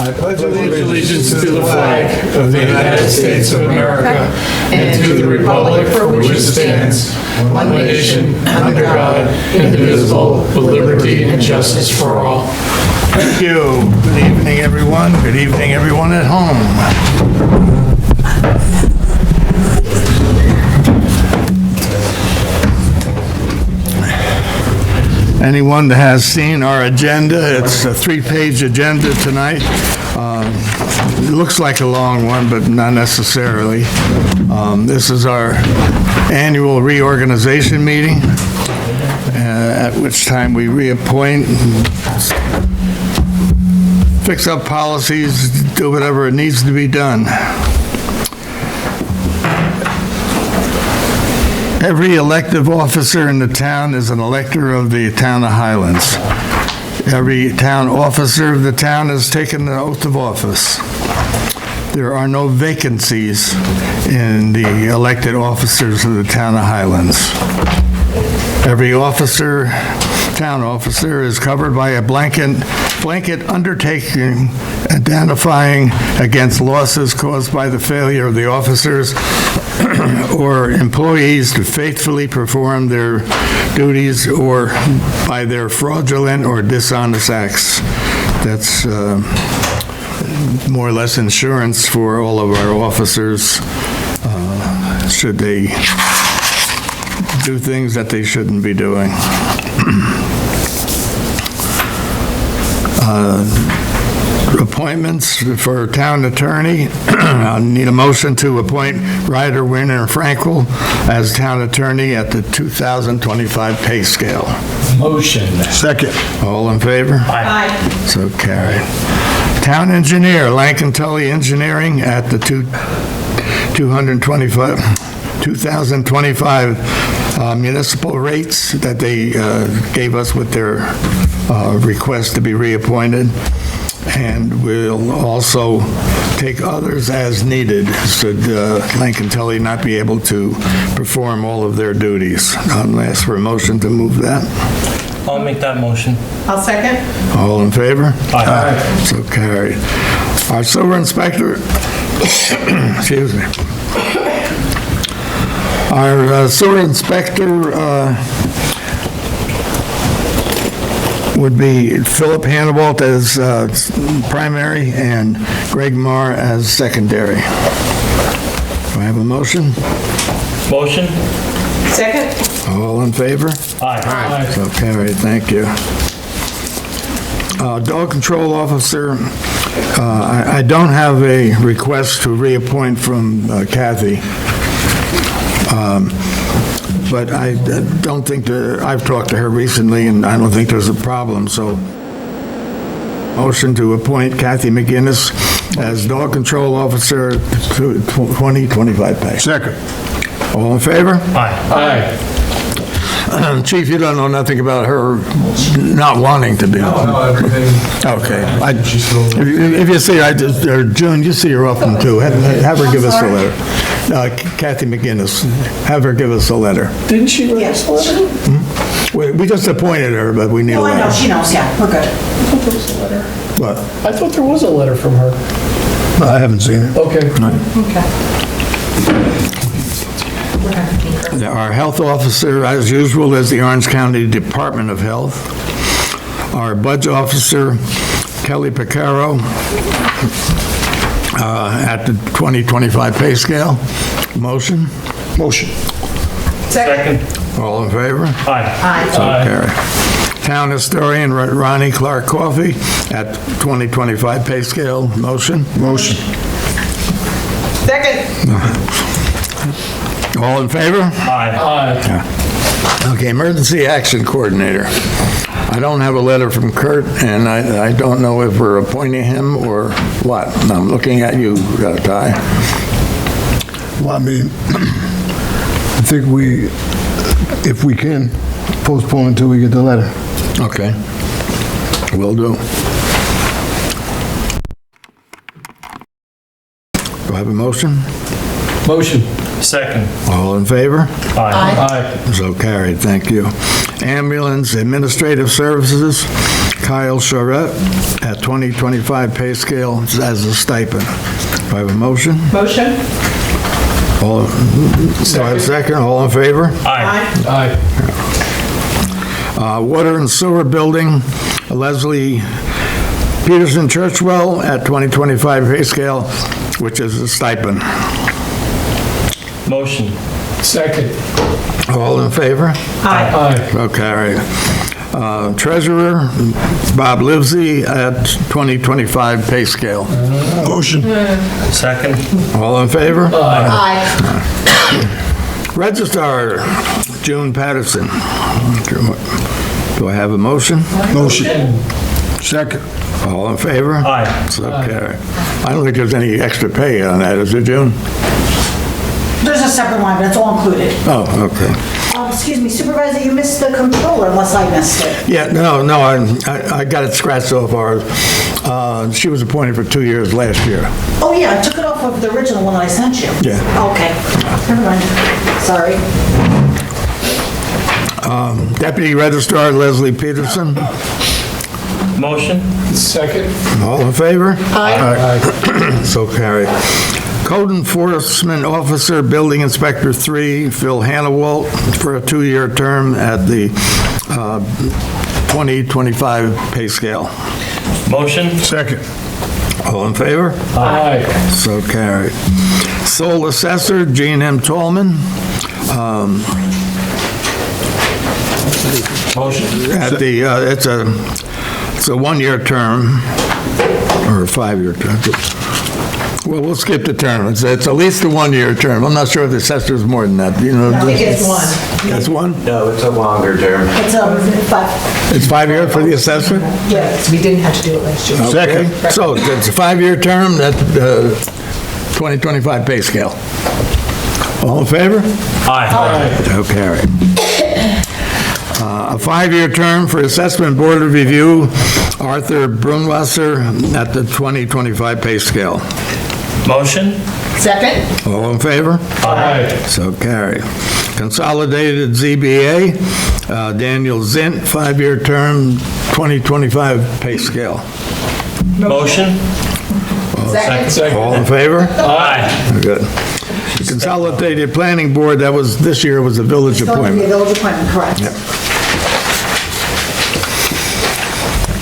I pledge allegiance to the flag of the United States of America and to the republic for which it stands, one nation, under God, indivisible, with liberty and justice for all. Thank you. Good evening, everyone. Good evening, everyone at home. Anyone that has seen our agenda, it's a 3-page agenda tonight. It looks like a long one, but not necessarily. This is our annual reorganization meeting, at which time we reappoint, fix up policies, do whatever it needs to be done. Every elective officer in the town is an elector of the town of Highlands. Every town officer of the town has taken the oath of office. There are no vacancies in the elected officers of the town of Highlands. Every town officer is covered by a blanket undertaking identifying against losses caused by the failure of the officers or employees to faithfully perform their duties or by their fraudulent or dishonest acts. That's more or less insurance for all of our officers should they do things that they shouldn't be doing. Appointments for town attorney. I need a motion to appoint Ryder Winter Frankel as town attorney at the 2025 pay scale. Motion. Second. All in favor? Aye. So carried. Town engineer, Lankin Tully Engineering at the 2025 municipal rates that they gave us with their request to be reappointed. And we'll also take others as needed, should Lankin Tully not be able to perform all of their duties. I'll ask for a motion to move that. I'll make that motion. I'll second. All in favor? Aye. So carried. Our sewer inspector, excuse me. Our sewer inspector would be Philip Hannibal as primary and Greg Marr as secondary. Do I have a motion? Motion? Second. All in favor? Aye. So carried, thank you. Dog control officer, I don't have a request to reappoint from Kathy. But I don't think I've talked to her recently, and I don't think there's a problem, so motion to appoint Kathy McGinnis as dog control officer to 2025 pay. Second. All in favor? Aye. Chief, you don't know nothing about her not wanting to be. No, everything. Okay. If you see, or June, you see her often too. Have her give us a letter. Kathy McGinnis, have her give us a letter. Didn't she write us a letter? We just appointed her, but we need a Oh, I know, letter. she knows, yeah, we're good. I thought there was a letter. What? I thought there was a letter from her. I haven't seen it. Okay. Okay. Our health officer, as usual, is the Orange County Department of Health. Our budget officer, Kelly Picaro, at the 2025 pay scale. Motion? Motion. Second. All in favor? Aye. So Aye. carried. Town historian Ronnie Clark Coffey at 2025 pay scale. Motion? Motion. Second. All in favor? Aye. Okay, emergency action coordinator. I don't have a letter from Kurt, and I don't know if we're appointing him or what. I'm looking at you, Ty. Well, I mean, I think if we can, postpone until we get the letter. Okay. Will do. Do I have a motion? Motion. Second. All in favor? Aye. Aye. So carried, thank you. Ambulance Administrative Services, Kyle Charette, at 2025 pay scale as a stipend. Do I have a motion? Motion? All, do I have a second? All in favor? Aye. Aye. Water and Sewer Building, Leslie Peterson Churchwell, at 2025 pay scale, which is a stipend. Motion. Second. All in favor? Aye. Aye. So carried. Treasurer, Bob Livesey, at 2025 pay scale. Motion. Second. All in favor? Aye. Registrar, June Patterson. Do I have a motion? Motion. Second. All in favor? Aye. So carried. I don't think there's any extra pay on that, is there, June? There's a separate line, but it's all included. Oh, okay. Excuse me, Supervisor, you missed the controller unless I missed it. Yeah, no, I got it scratched off ours. She was appointed for 2 years last year. Oh, yeah, I took it off of the original one that I sent you. Yeah. Okay, never mind. Sorry. Deputy Registrar Leslie Peterson. Motion. Second. All in favor? Aye. So carried. Code Enforcement Officer, Building Inspector 3, Phil Hannawalt, for a 2-year term at the 2025 pay scale. Motion. Second. All in favor? Aye. So carried. Sole Assessor, Jean M. Tallman, Motion. at the, it's a 1-year term, or a 5-year term. Well, we'll skip the term. It's at least a 1-year term. I'm not sure if the assessor is more than that. You know, I think it's one. That's one? No, it's a longer term. It's 5. It's 5 years for the assessor? Yes. We didn't have to do it last year. Okay. So it's a 5-year term, that 2025 pay scale. All in favor? Aye. So carried. A 5-year term for Assessment Board of Review, Arthur Brunwasser, at the 2025 pay scale. Motion. Second? All in favor? Aye. So carried. Consolidated ZBA, Daniel Zint, 5-year term, 2025 pay scale. Motion. Second? All in favor? Aye. Good. Consolidated Planning Board, that was, this year was a village It's going to be a appointment. village appointment, correct.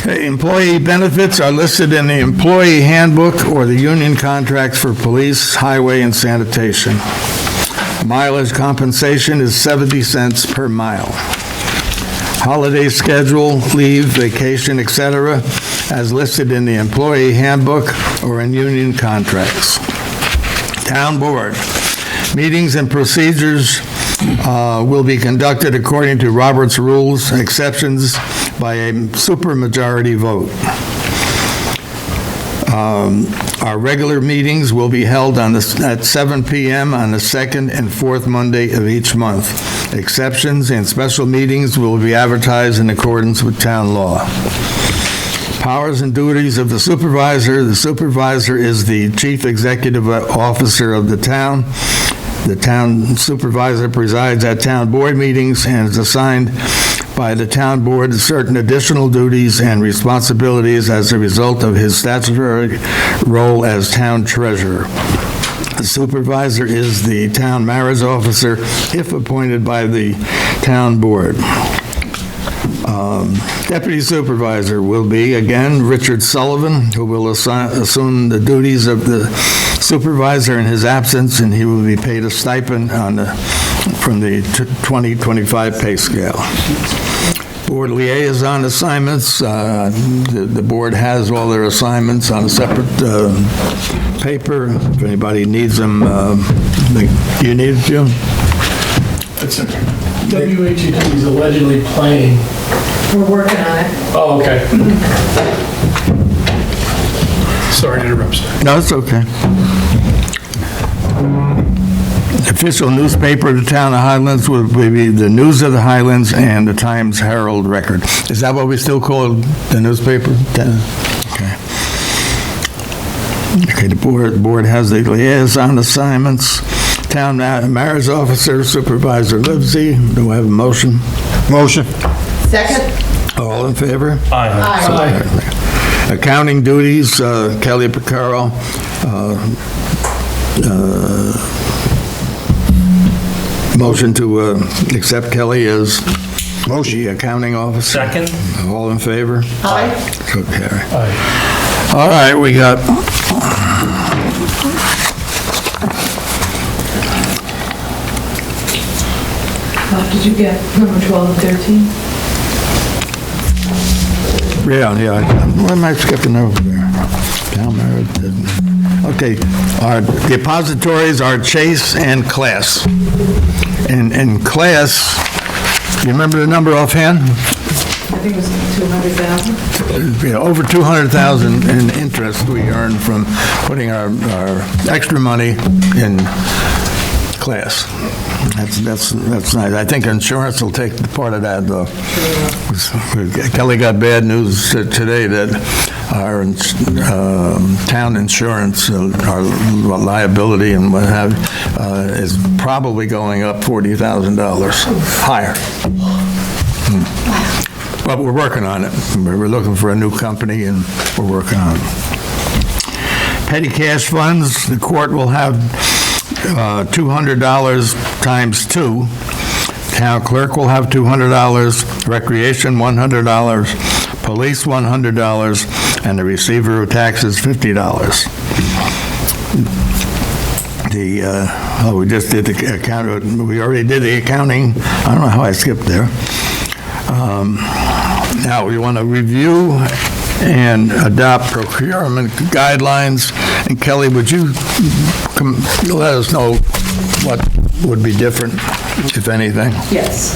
Okay, employee benefits are listed in the employee handbook or the union contracts for police, highway, and sanitation. Mileage compensation is 70 cents per mile. Holiday schedule, leave, vacation, etc., as listed in the employee handbook or in union contracts. Town Board. Meetings and procedures will be conducted according to Robert's Rules, exceptions by a supermajority vote. Our regular meetings will be held at 7 p.m. on the second and fourth Monday of each month. Exceptions and special meetings will be advertised in accordance with town law. Powers and duties of the supervisor. The supervisor is the chief executive officer of the town. The town supervisor presides at town board meetings and is assigned by the town board certain additional duties and responsibilities as a result of his statutory role as town treasurer. The supervisor is the town marriage officer if appointed by the town board. Deputy supervisor will be, again, Richard Sullivan, who will assume the duties of the supervisor in his absence, and he will be paid a stipend from the 2025 pay scale. Board liaison assignments, the board has all their assignments on a separate paper. If anybody needs them, you need it, Jim? WHET is allegedly playing. We're working on it. Oh, okay. Sorry to interrupt, sir. No, it's okay. Official newspaper of the town of Highlands would be the News of the Highlands and the Times Herald Record. Is that what we still call the newspaper? Okay. Okay, the board has the liaison assignments. Town marriage officer, Supervisor Livesey. Do I have a motion? Motion. Second? All in favor? Aye. Aye. Accounting duties, Kelly Picaro. Motion to accept Kelly as the accounting officer. Second? All in favor? Aye. So carry. Aye. All right, we got, Did you get number 12 and 13? why am I skipping over there? Town merit, okay, our depositories are Chase and Class. In Class, you remember the number offhand? I think it was 200,000. Over 200,000 in interest we earned from putting our extra money in Class. That's nice. I think insurance will take part of that, though. Kelly got bad news today that our town insurance, our liability and what have, is probably going up $40,000 higher. But we're working on it. We're looking for a new company, and we're working on it. Petty cash funds, the court will have $200 times 2. Town clerk will have $200, recreation $100, police $100, and the receiver of taxes $50. We just did the account. We already did the accounting. I don't know how I skipped there. Now, we want to review and adopt procurement guidelines. And Kelly, would you let us know what would be different, if anything? Yes.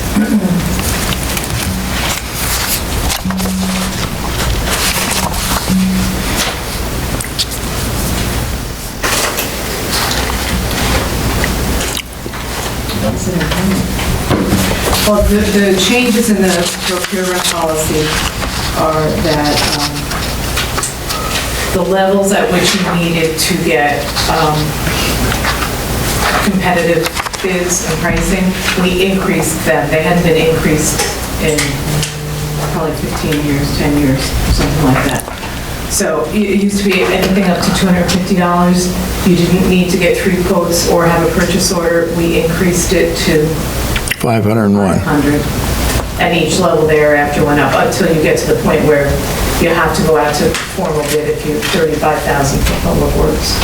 Well, the changes in the procurement policy are that the levels at which you needed to get competitive bids and pricing, we increased them. They hadn't been increased in probably 15 years, 10 years, something like that. So it used to be anything up to $250. You didn't need to get 3 quotes or have a purchase order. We increased it to 501. 500. And each level thereafter went up until you get to the point where you have to go out to formal bid if you're 35,000 for public works.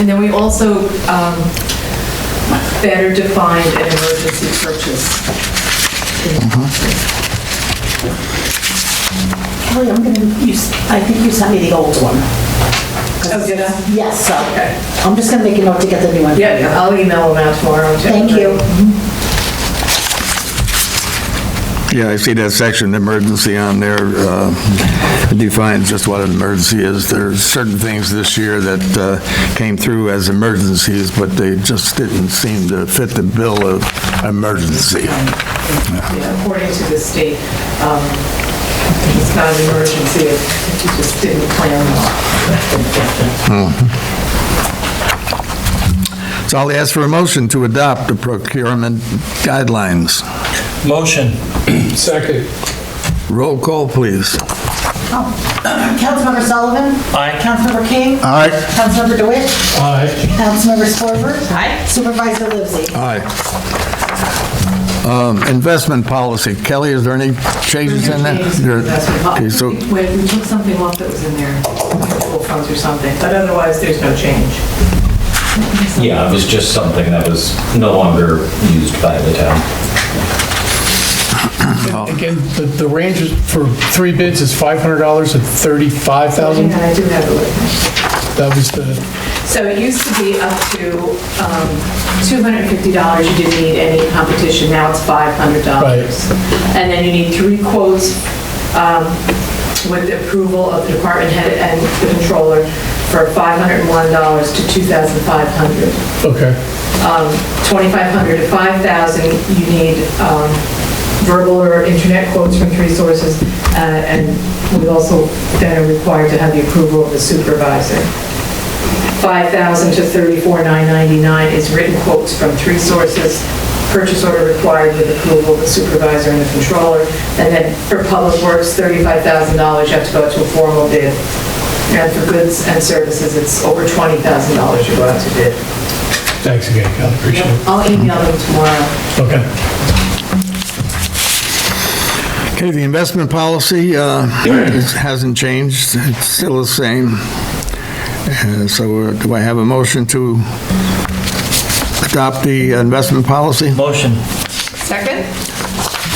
And then we also better defined an emergency purchase. Kelly, I'm going to use, I think you sent me the old one. Oh, did I? Yes, so Okay. I'm just going to make a note to get the new one. Yeah, I'll email them out tomorrow. too. Thank you. Yeah, I see that section, emergency, on there. It defines just what an emergency is. There's certain things this year that came through as emergencies, but they just didn't seem to fit the bill of emergency. Yeah, according to the state, it's not an emergency if you just didn't plan well. So I'll ask for a motion to adopt the procurement guidelines. Motion. Second. Roll call, please. Councilmember Sullivan? Aye. Councilmember King? Aye. Councilmember DeWitt? Aye. Councilmember Scorver? Aye. Supervisor Livesey? Aye. Investment policy. Kelly, is there any changes in that? Okay, so, We took something off that was in there, mutual funds or something, but otherwise, there's no change. Yeah, it was just something that was no longer used by the town. Again, the range is for 3 bids is $500 and $35,000. And I do have it with me. That was the, So it used to be up to $250, you didn't need any competition, now it's $500. Right. And then you need 3 quotes with the approval of the department head and the controller for $501 to $2,500. okay. 2,500 to 5,000, you need verbal or internet quotes from 3 sources, and we've also then are required to have the approval of the supervisor. 5,000 to 34,999 is written quotes from 3 sources. purchase order required with approval of the supervisor and the controller. And then for public works, $35,000, you have to go out to a formal bid. And for goods and services, it's over $20,000 you go out to bid. Thanks again, Kelly, appreciate it. I'll email them tomorrow. Okay. Okay, the investment policy hasn't changed. It's still the same. So do I have a motion to adopt the investment policy? Motion. Second?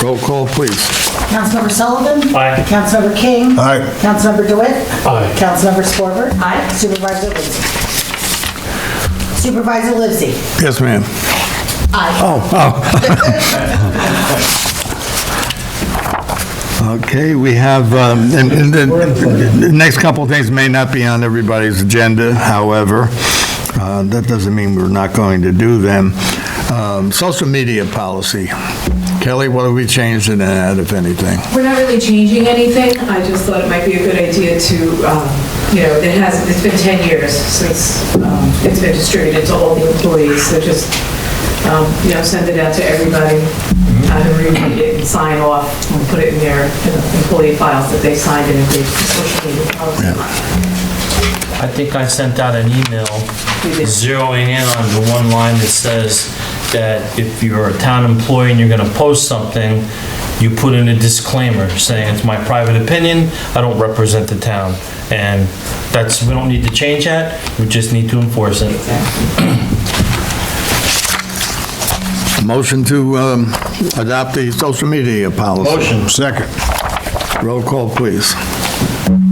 Roll call, please. Councilmember Sullivan? Aye. Councilmember King? Aye. Councilmember DeWitt? Aye. Councilmember Scorber? Aye. Supervisor Livesey? Supervisor Livesey? Yes, ma'am. Aye. Okay, we have, and the next couple of things may not be on everybody's agenda, however, that doesn't mean we're not going to do them. Social media policy. Kelly, what have we changed in that, if anything? We're not really changing anything. I just thought it might be a good idea to, it's been 10 years since it's been distributed to all the employees, so just, send it out to everybody, have them read it and sign off, and put it in their employee files that they signed and agreed to social media policy. I think I sent out an email zeroing in on the one line that says that if you're a town employee and you're gonna post something, you put in a disclaimer saying it's my private opinion, I don't represent the town. And we don't need to change that, we just need to enforce it. Motion to adopt the social media policy. Motion. Second. Roll call, please.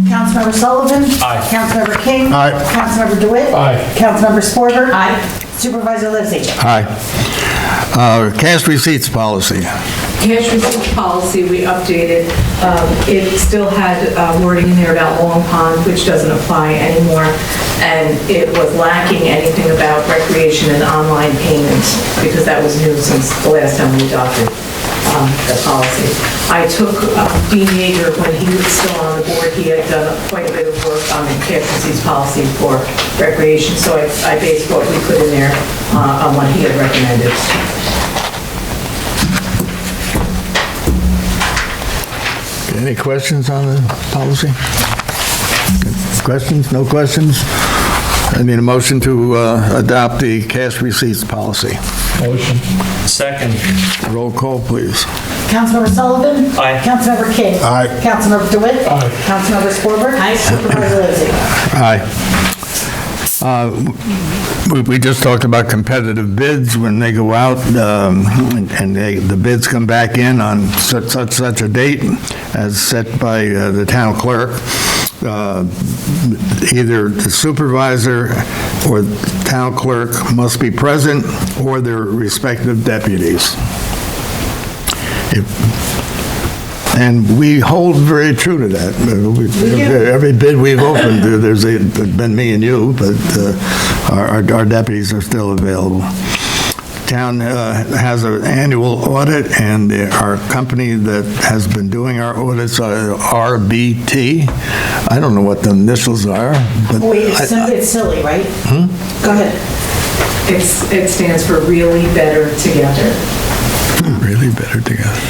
Councilmember Sullivan? Aye. Councilmember King? Aye. Councilmember DeWitt? Aye. Councilmember Scorber? Aye. Supervisor Livesey? Aye. Cash receipts policy. Cash receipts policy, we updated. It still had wording in there about Long Pond, which doesn't apply anymore. And it was lacking anything about recreation and online payments, because that was new since the last time we adopted the policy. I took Dean Yeager, when he was still on the board, he had done quite a bit of work on the cash receipts policy for recreation, so I based what we put in there on what he had recommended. Any questions on the policy? Questions? No questions? I need a motion to adopt the cash receipts policy. Motion. Second. Roll call, please. Councilmember Sullivan? Aye. Councilmember King? Aye. Councilmember DeWitt? Aye. Councilmember Scorber? Aye. Supervisor Livesey? Aye. We just talked about competitive bids when they go out, and the bids come back in on such a date as set by the town clerk. Either the supervisor or the town clerk must be present, or their respective deputies. And we hold very true to that. Every bid we've opened, there's been me and you, but our deputies are still available. Town has an annual audit, and our company that has been doing our audits are RBT. I don't know what the initials are, but... Wait, it's silly, right? Go ahead. It stands for Really Better Together. Really better together.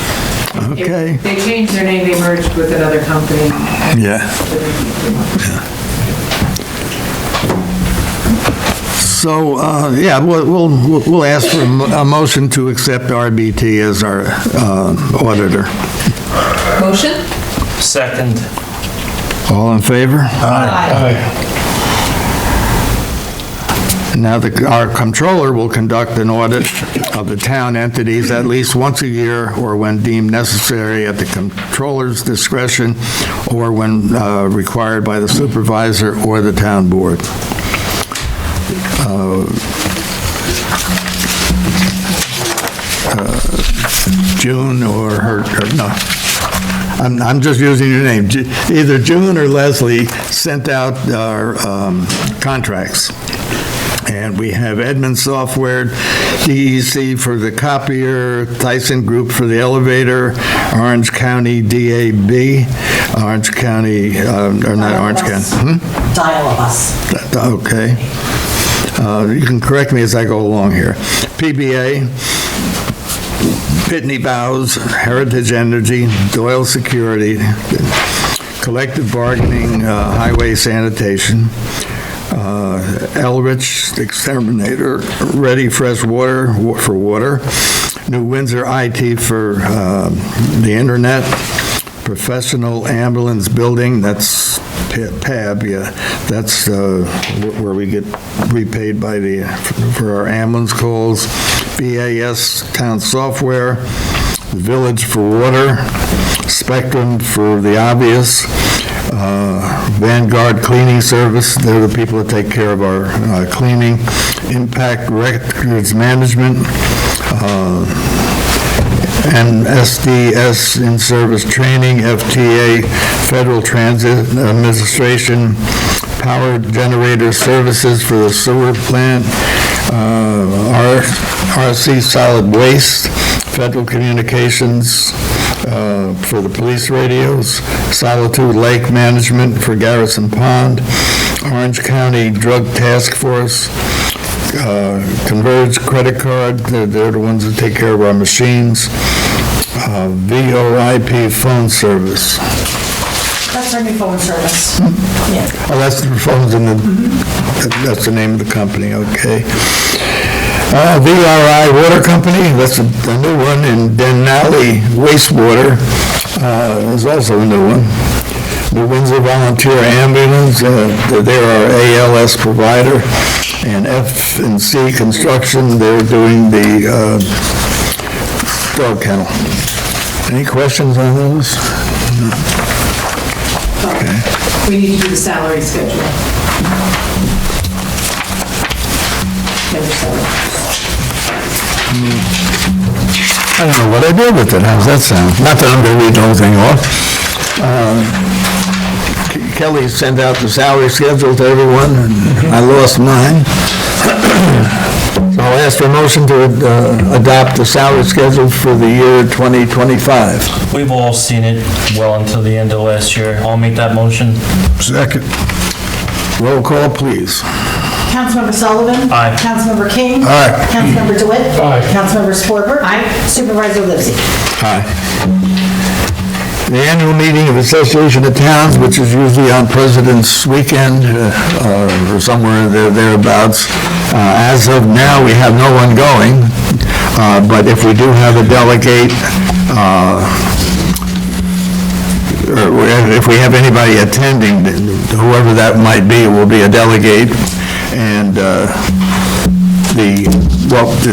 Okay. They changed their name, they merged with another company. Yeah. So, we'll ask for a motion to accept RBT as our auditor. Motion? Second. All in favor? Aye. Now, our comptroller will conduct an audit of the town entities at least once a year, or when deemed necessary at the comptroller's discretion, or when required by the supervisor or the town board. June I'm just using your name. Either June or Leslie sent out our contracts. And we have Edmund Software, DEC for the copier, Tyson Group for the elevator, Orange County DAB, Orange County, or not Orange County. Dial of us. Okay. You can correct me as I go along here. PBA, Pitney Bowes, Heritage Energy, Doyle Security, Collective Bargaining, Highway Sanitation, Elrich Exterminator, Ready Fresh Water for water, New Windsor IT for the internet, Professional Ambulance Building, that's PAB, yeah, that's where we get repaid for our ambulance calls, BAS Town Software, Village for water, Spectrum for the obvious, Vanguard Cleaning Service, they're the people that take care of our cleaning, Impact Records Management, and SDS in-service training, FTA, Federal Transit Administration, power generator services for the sewer plant, RC Solid Waste, Federal Communications for the police radios, Solitude Lake Management for Garrison Pond, Orange County Drug Task Force, Converge Credit Card, they're the ones that take care of our machines, VoIP phone service. That's our new phone service. Yeah. Oh, that's the phones in the, that's the name of the company, okay. VRI Water Company, that's a new one, and Denali Wastewater is also a new one. New Windsor Volunteer Ambulance, they're our ALS provider, and F&C Construction, they're doing the dog kennel. Any questions on those? Okay. We need to do the salary schedule. I don't know what I did with it. How's that sound? Not that I'm going to read the whole thing off. Kelly sent out the salary schedule to everyone, and I lost mine. So I'll ask for a motion to adopt the salary schedule for the year 2025. We've all seen it well until the end of last year. I'll make that motion. Second. Roll call, please. Councilmember Sullivan? Aye. Councilmember King? Aye. Councilmember DeWitt? Aye. Councilmember Scorber? Aye. Supervisor Livesey? Aye. The annual meeting of the Association of Towns, which is usually on President's Weekend or somewhere thereabouts. As of now, we have no one going, but if we do have a delegate, or if we have anybody attending, whoever that might be, will be a delegate. And the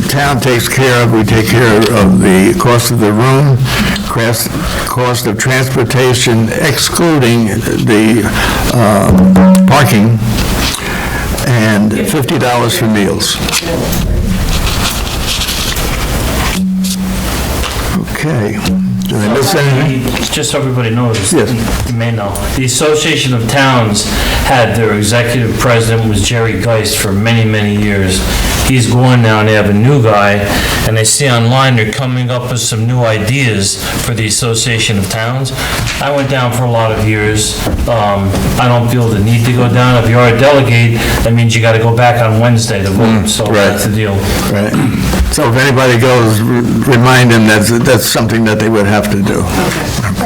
town takes care of, we take care of the cost of the room, cost of transportation, excluding the parking, and $50 for meals. Okay. Did I miss anything? Just so everybody knows, Yes. you may know, the Association of Towns had their executive president was Jerry Geist for many, many years. He's gone now, and they have a new guy, and I see online they're coming up with some new ideas for the Association of Towns. I went down for a lot of years. I don't feel the need to go down. If you're a delegate, that means you got to go back on Wednesday to vote, so that's the deal. Right. So if anybody goes, remind them that's something that they would have to do.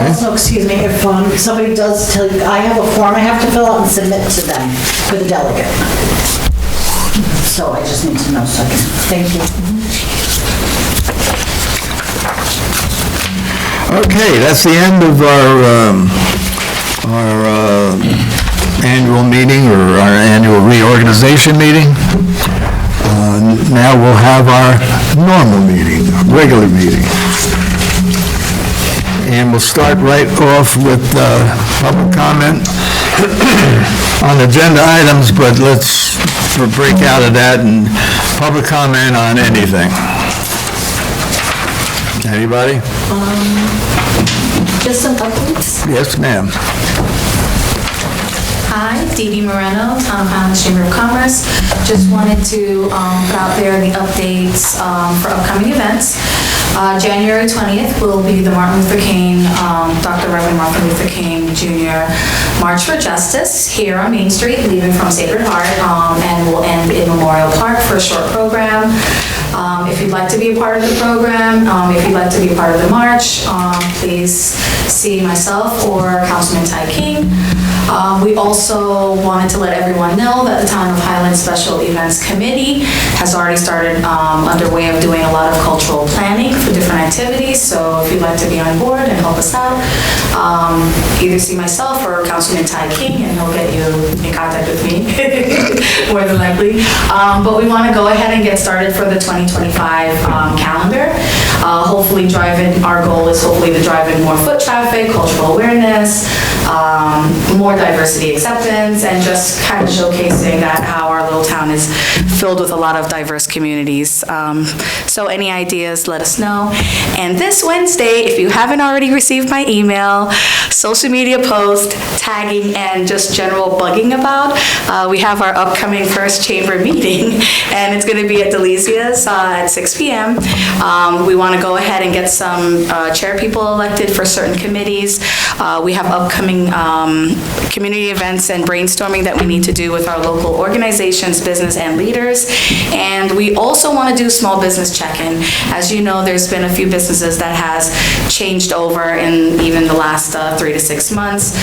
Also, excuse me, if somebody does tell you, I have a form I have to fill out and submit to them for the delegate. So I just need to know, so I can, thank you. Okay, that's the end of our annual meeting, or our annual reorganization meeting. Now we'll have our normal meeting, regular meeting. And we'll start right off with public comment on agenda items, but let's break out of that and public comment on anything. Anybody? Just some updates. Yes, ma'am. Hi, Dee Dee Moreno, Town of Highlands Chamber of Commerce. Just wanted to put out there the updates for upcoming events. January 20th will be the Martin Luther King Dr. Reverend Martin Luther King Jr. March for Justice here on Main Street, leaving from Sacred Heart, and we'll end in Memorial Park for a short program. If you'd like to be a part of the program, if you'd like to be a part of the march, please see myself or Councilman Ty King. We also wanted to let everyone know that the Town of Highlands Special Events Committee has already started underway of doing a lot of cultural planning for different activities. So if you'd like to be on board and help us out, either see myself or Councilman Ty King, and he'll get you in contact with me, more than likely. But we want to go ahead and get started for the 2025 calendar. Hopefully our goal is hopefully to drive in more foot traffic, cultural awareness, more diversity acceptance, and just kind of showcasing that how our little town is filled with a lot of diverse communities. So any ideas, let us know. And this Wednesday, if you haven't already received my email, social media post, tagging, and just general bugging about, we have our upcoming first chamber meeting, and it's going to be at Delicia's at 6 p.m. We want to go ahead and get some chair people elected for certain committees. We have upcoming community events and brainstorming that we need to do with our local organizations, business, and leaders. And we also want to do small business check-in. As you know, there's been a few businesses that has changed over in even the last 3 to 6 months.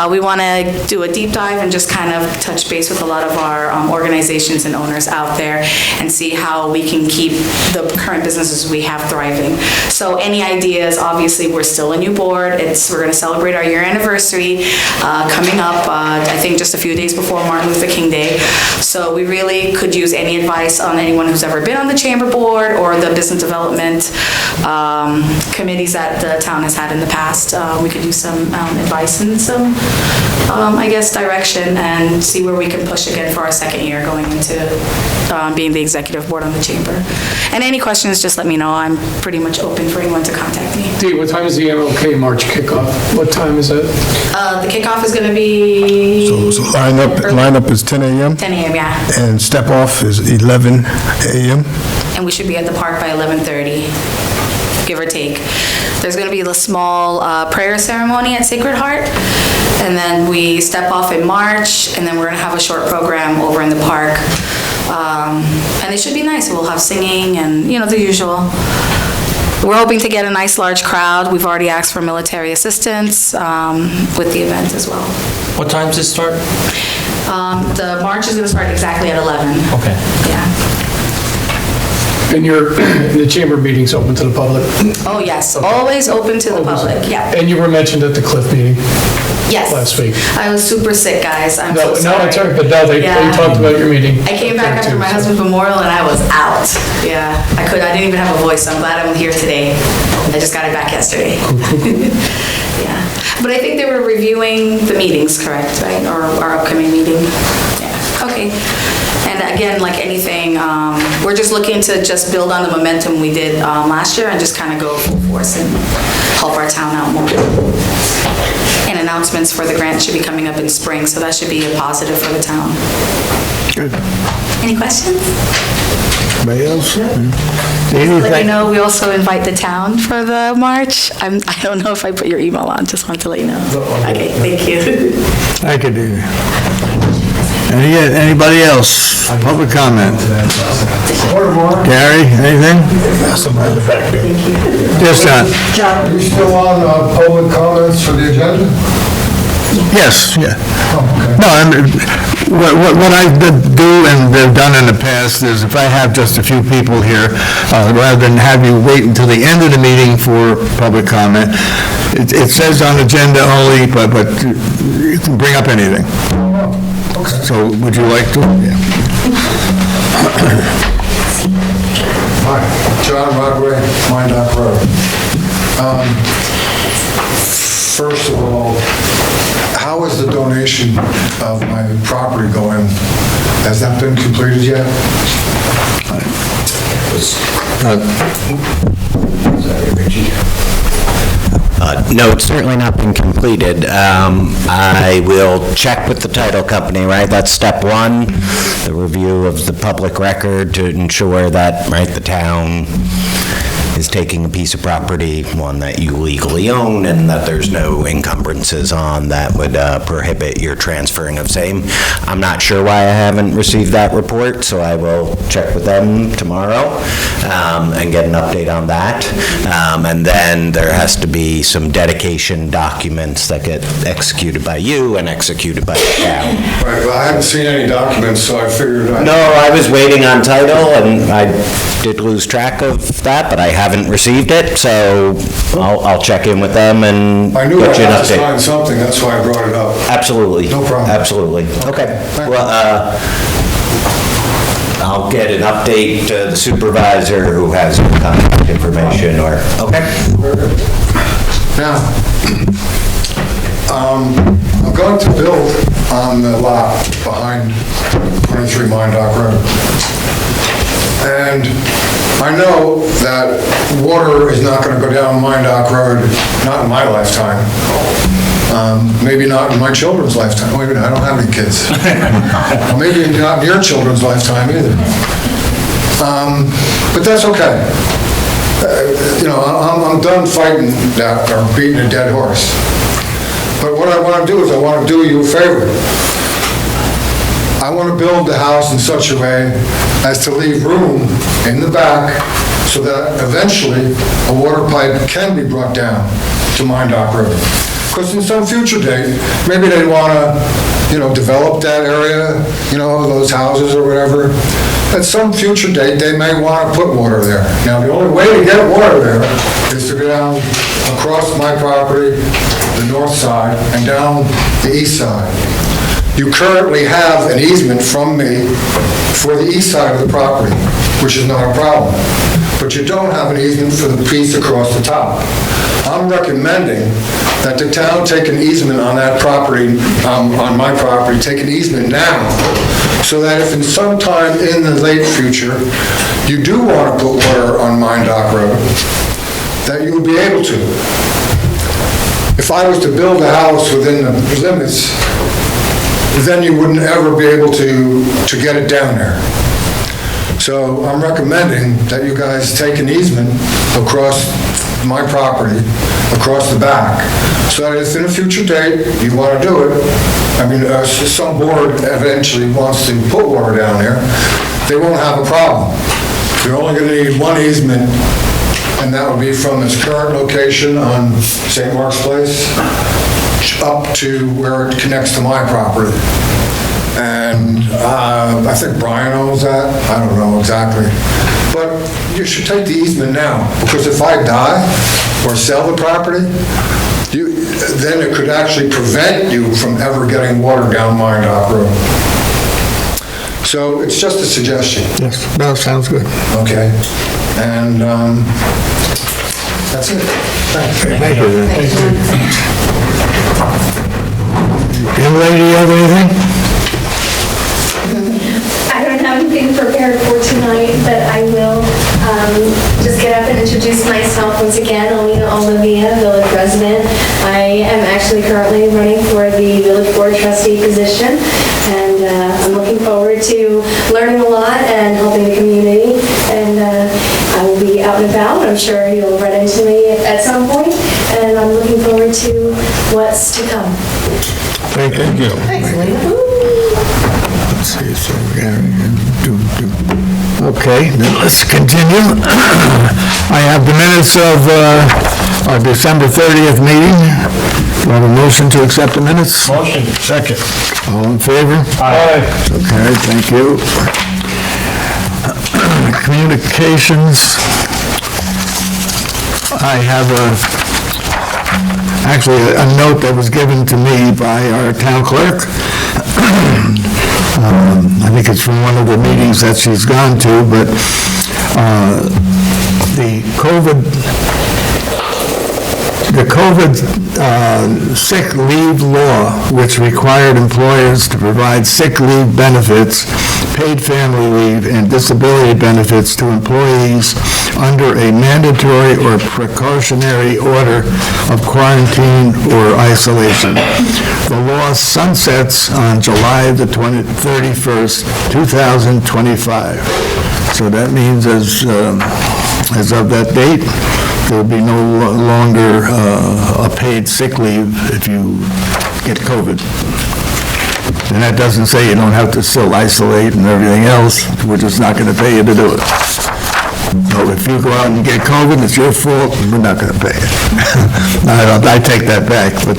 We want to do a deep dive and just kind of touch base with a lot of our organizations and owners out there and see how we can keep the current businesses we have thriving. So any ideas? Obviously, we're still a new board. We're going to celebrate our year anniversary coming up, I think just a few days before Martin Luther King Day. So we really could use any advice on anyone who's ever been on the chamber board or the business development committees that the town has had in the past. We could use some advice and some, I guess, direction, and see where we can push again for our second year going into being the executive board on the chamber. And any questions, just let me know. I'm pretty much open for anyone to contact me. Dee, what time is the MLK March kickoff? What time is it? The kickoff is going to be... So lineup is 10 a.m.? 10 a.m., yeah. And step off is 11 a.m.? And we should be at the park by 11:30, give or take. There's going to be a small prayer ceremony at Sacred Heart, and then we step off in March, and then we're going to have a short program over in the park. And it should be nice. We'll have singing and, the usual. We're hoping to get a nice large crowd. We've already asked for military assistance with the event as well. What time does it start? The march is going to start exactly at 11. Okay. Yeah. And the chamber meeting's open to the public? Oh, yes. Always open to the public. Yeah. And you were mentioned at the Cliff meeting Yes. last week. I was super sick, guys. I'm so No, sorry. it's all right, but no, they talked about your meeting. I came back after my husband's memorial and I was out. Yeah, I didn't even have a voice, so I'm glad I'm here today. I just got it back yesterday. Yeah, but I think they were reviewing the meetings, correct, right? Or our upcoming meeting. Yeah, okay. And again, like anything, we're just looking to just build on the momentum we did last year and just kind of go full force and help our town out more. And announcements for the grant should be coming up in spring, so that should be a positive for the town. Good. Any questions? Anybody else? Let me know, we also invite the town for the march. I don't know if I put your email on, just wanted to let you know. Okay, thank you. I could do that. Anybody else? Public comment? Gary, anything? Yes, John? Are you still on public comments for the agenda? Yes, yeah. No, what I do and have done in the past is if I have just a few people here, rather than have you wait until the end of the meeting for public comment, it says on agenda only, but you can bring up anything. So would you like to? Yeah. Hi, John Rodway, Mindock Road. First of all, how is the donation of my property going? Has that been completed yet? No, it's certainly not been completed. I will check with the title company, right? That's step one, the review of the public record to ensure that, right, the town is taking a piece of property, one that you legally own, and that there's no encumbrances on that would prohibit your transferring of same. I'm not sure why I haven't received that report, so I will check with them tomorrow and get an update on that. And then there has to be some dedication documents that get executed by you and executed by the town. Right, well, I haven't seen any documents, so I figured No, I was waiting on title, and I did lose track of that, but I haven't received it, so I'll check in with them and I knew I get you an had to update. sign something, that's why I brought it up. Absolutely. No problem. Absolutely. Okay. Thank Well, I'll get an update to the supervisor who has your contact information, or, okay? Now, I'm going to build on the lot behind 23 Mindock Road. And I know that water is not going to go down Mindock Road, not in my lifetime. Maybe not in my children's lifetime. Wait a minute, I don't have any kids. Well, maybe not in your children's lifetime either. But that's okay. You know, I'm done fighting that or beating a dead horse. But what I want to do is I want to do you a favor. I want to build the house in such a way as to leave room in the back so that eventually a water pipe can be brought down to Mindock Road. Because in some future date, maybe they want to, you know, develop that area, you know, those houses or whatever. At some future date, they may want to put water there. Now, the only way to get water there is to go down across my property, the north side, and down the east side. You currently have an easement from me for the east side of the property, which is not a problem. But you don't have an easement for the piece across the top. I'm recommending that the town take an easement on that property, on my property, take an easement now, so that if in some time in the late future, you do want to put water on Mindock Road, that you would be able to. If I was to build a house within the limits, then you wouldn't ever be able to get it down there. So I'm recommending that you guys take an easement across my property, across the back, so that if in a future date you want to do it, I mean, some board eventually wants to put water down there, they won't have a problem. You're only going to need one easement, and that would be from its current location on St. Mark's Place up to where it connects to my property. And I think Brian owns that. I don't know exactly. But you should take the easement now, because if I die or sell the property, then it could actually prevent you from ever getting water down Mindock Road. So it's just a suggestion. Yes, no, sounds good. Okay. And that's it. Thanks. Thank you. Young lady, you have anything? I don't have anything prepared for tonight, but I will just get up and introduce myself once again. Alina Olivia, village resident. I am actually currently running for the village board trustee position, and I'm looking forward to learning a lot and helping the community. And I will be out and about. I'm sure you'll run into me at some point, and I'm looking forward to what's to come. Thank you. Thanks, Alina. Let's see, so we okay, then let's continue. I have the minutes of our December 30th meeting. Do I have a motion to accept the minutes? Motion. Second. All in favor? Aye. Okay, thank you. Communications. I have actually a note that was given to me by our town clerk. I think it's from one of the meetings that she's gone to, but the COVID sick leave law, which required employers to provide sick leave benefits, paid family leave, and disability benefits to employees under a mandatory or precautionary order of quarantine or isolation. The law sunsets on July the 31st, 2025. So that means as As of that date, there'll be no longer a paid sick leave if you get COVID. And that doesn't say you don't have to still isolate and everything else. We're just not going to pay you to do it. So if you go out and get COVID, it's your fault, we're not going to pay you. I take that back, but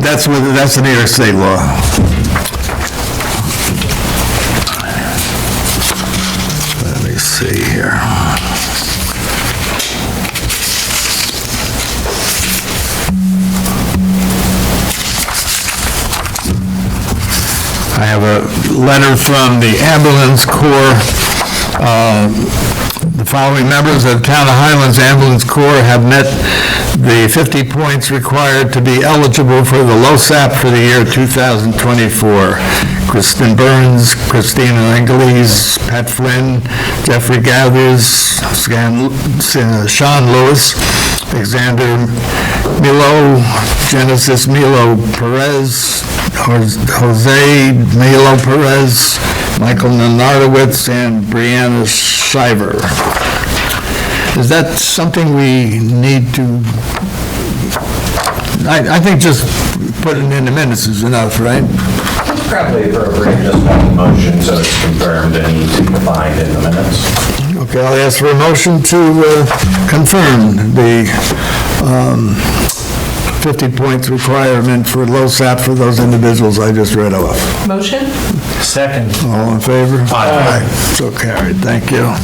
that's the New York State law. Let me see here. I have a letter from the Ambulance Corps. The following members of the Town of Highlands Ambulance Corps have met the 50 points required to be eligible for the LoSAP for the year 2024. Kristen Burns, Christina Angeles, Pat Flynn, Jeffrey Gathers, Sean Lewis, Alexander Milo, Genesis Milo Perez, Jose Milo Perez, Michael Nanardowitz, and Brianna Shiver. Is that something we need to, I think just putting in the minutes is enough, right? Probably appropriate, just have a motion so it's confirmed and easy to find in the minutes. Okay, I'll ask for a motion to confirm the 50 points requirement for LoSAP for those individuals I just read off. Motion? Second. All in favor? Aye. So carried, thank you.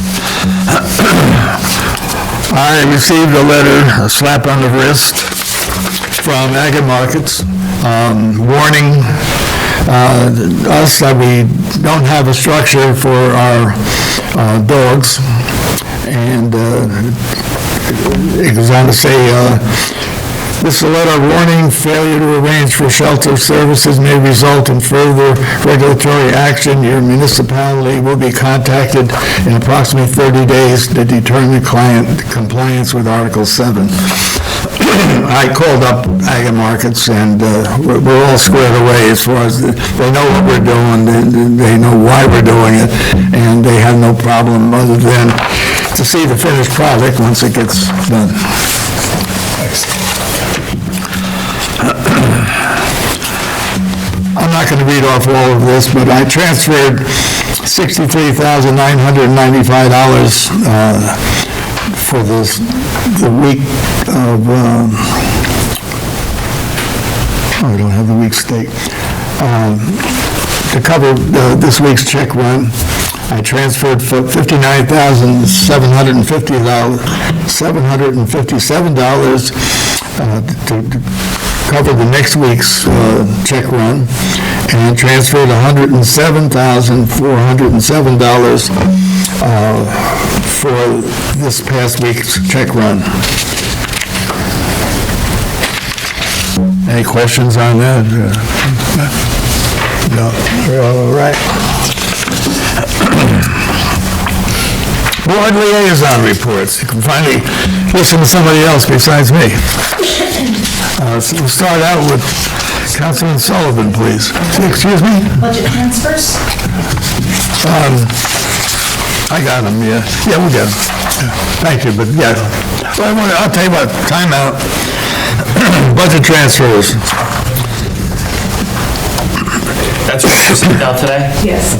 I received a letter, a slap on the wrist, from Aggie Markets, warning us that we don't have a structure for our dogs, and it goes on to say, this is a letter warning failure to arrange for shelter services may result in further regulatory action. Your municipality will be contacted in approximately 30 days to determine compliance with Article 7. I called up Aggie Markets, and we're all squared away as far as they know what we're doing, they know why we're doing it, and they have no problem other than to see the finished product once it gets done. I'm not going to read off all of this, but I transferred $63,995 for the week of, I don't have the week's date, to cover this week's check run. I transferred for $59,757 to cover the next week's check run, and transferred $107,407 for this past week's check run. Any questions on that? No, we're all right. Board liaison reports. You can finally listen to somebody else besides me. So we'll start out with Councilman Sullivan, please. Excuse me? Budget transfers? I got them, yeah. Yeah, we'll get them. Thank you, but yeah. Well, I'll tell you what, time out. Budget transfers. That's what you sent out today? Yes.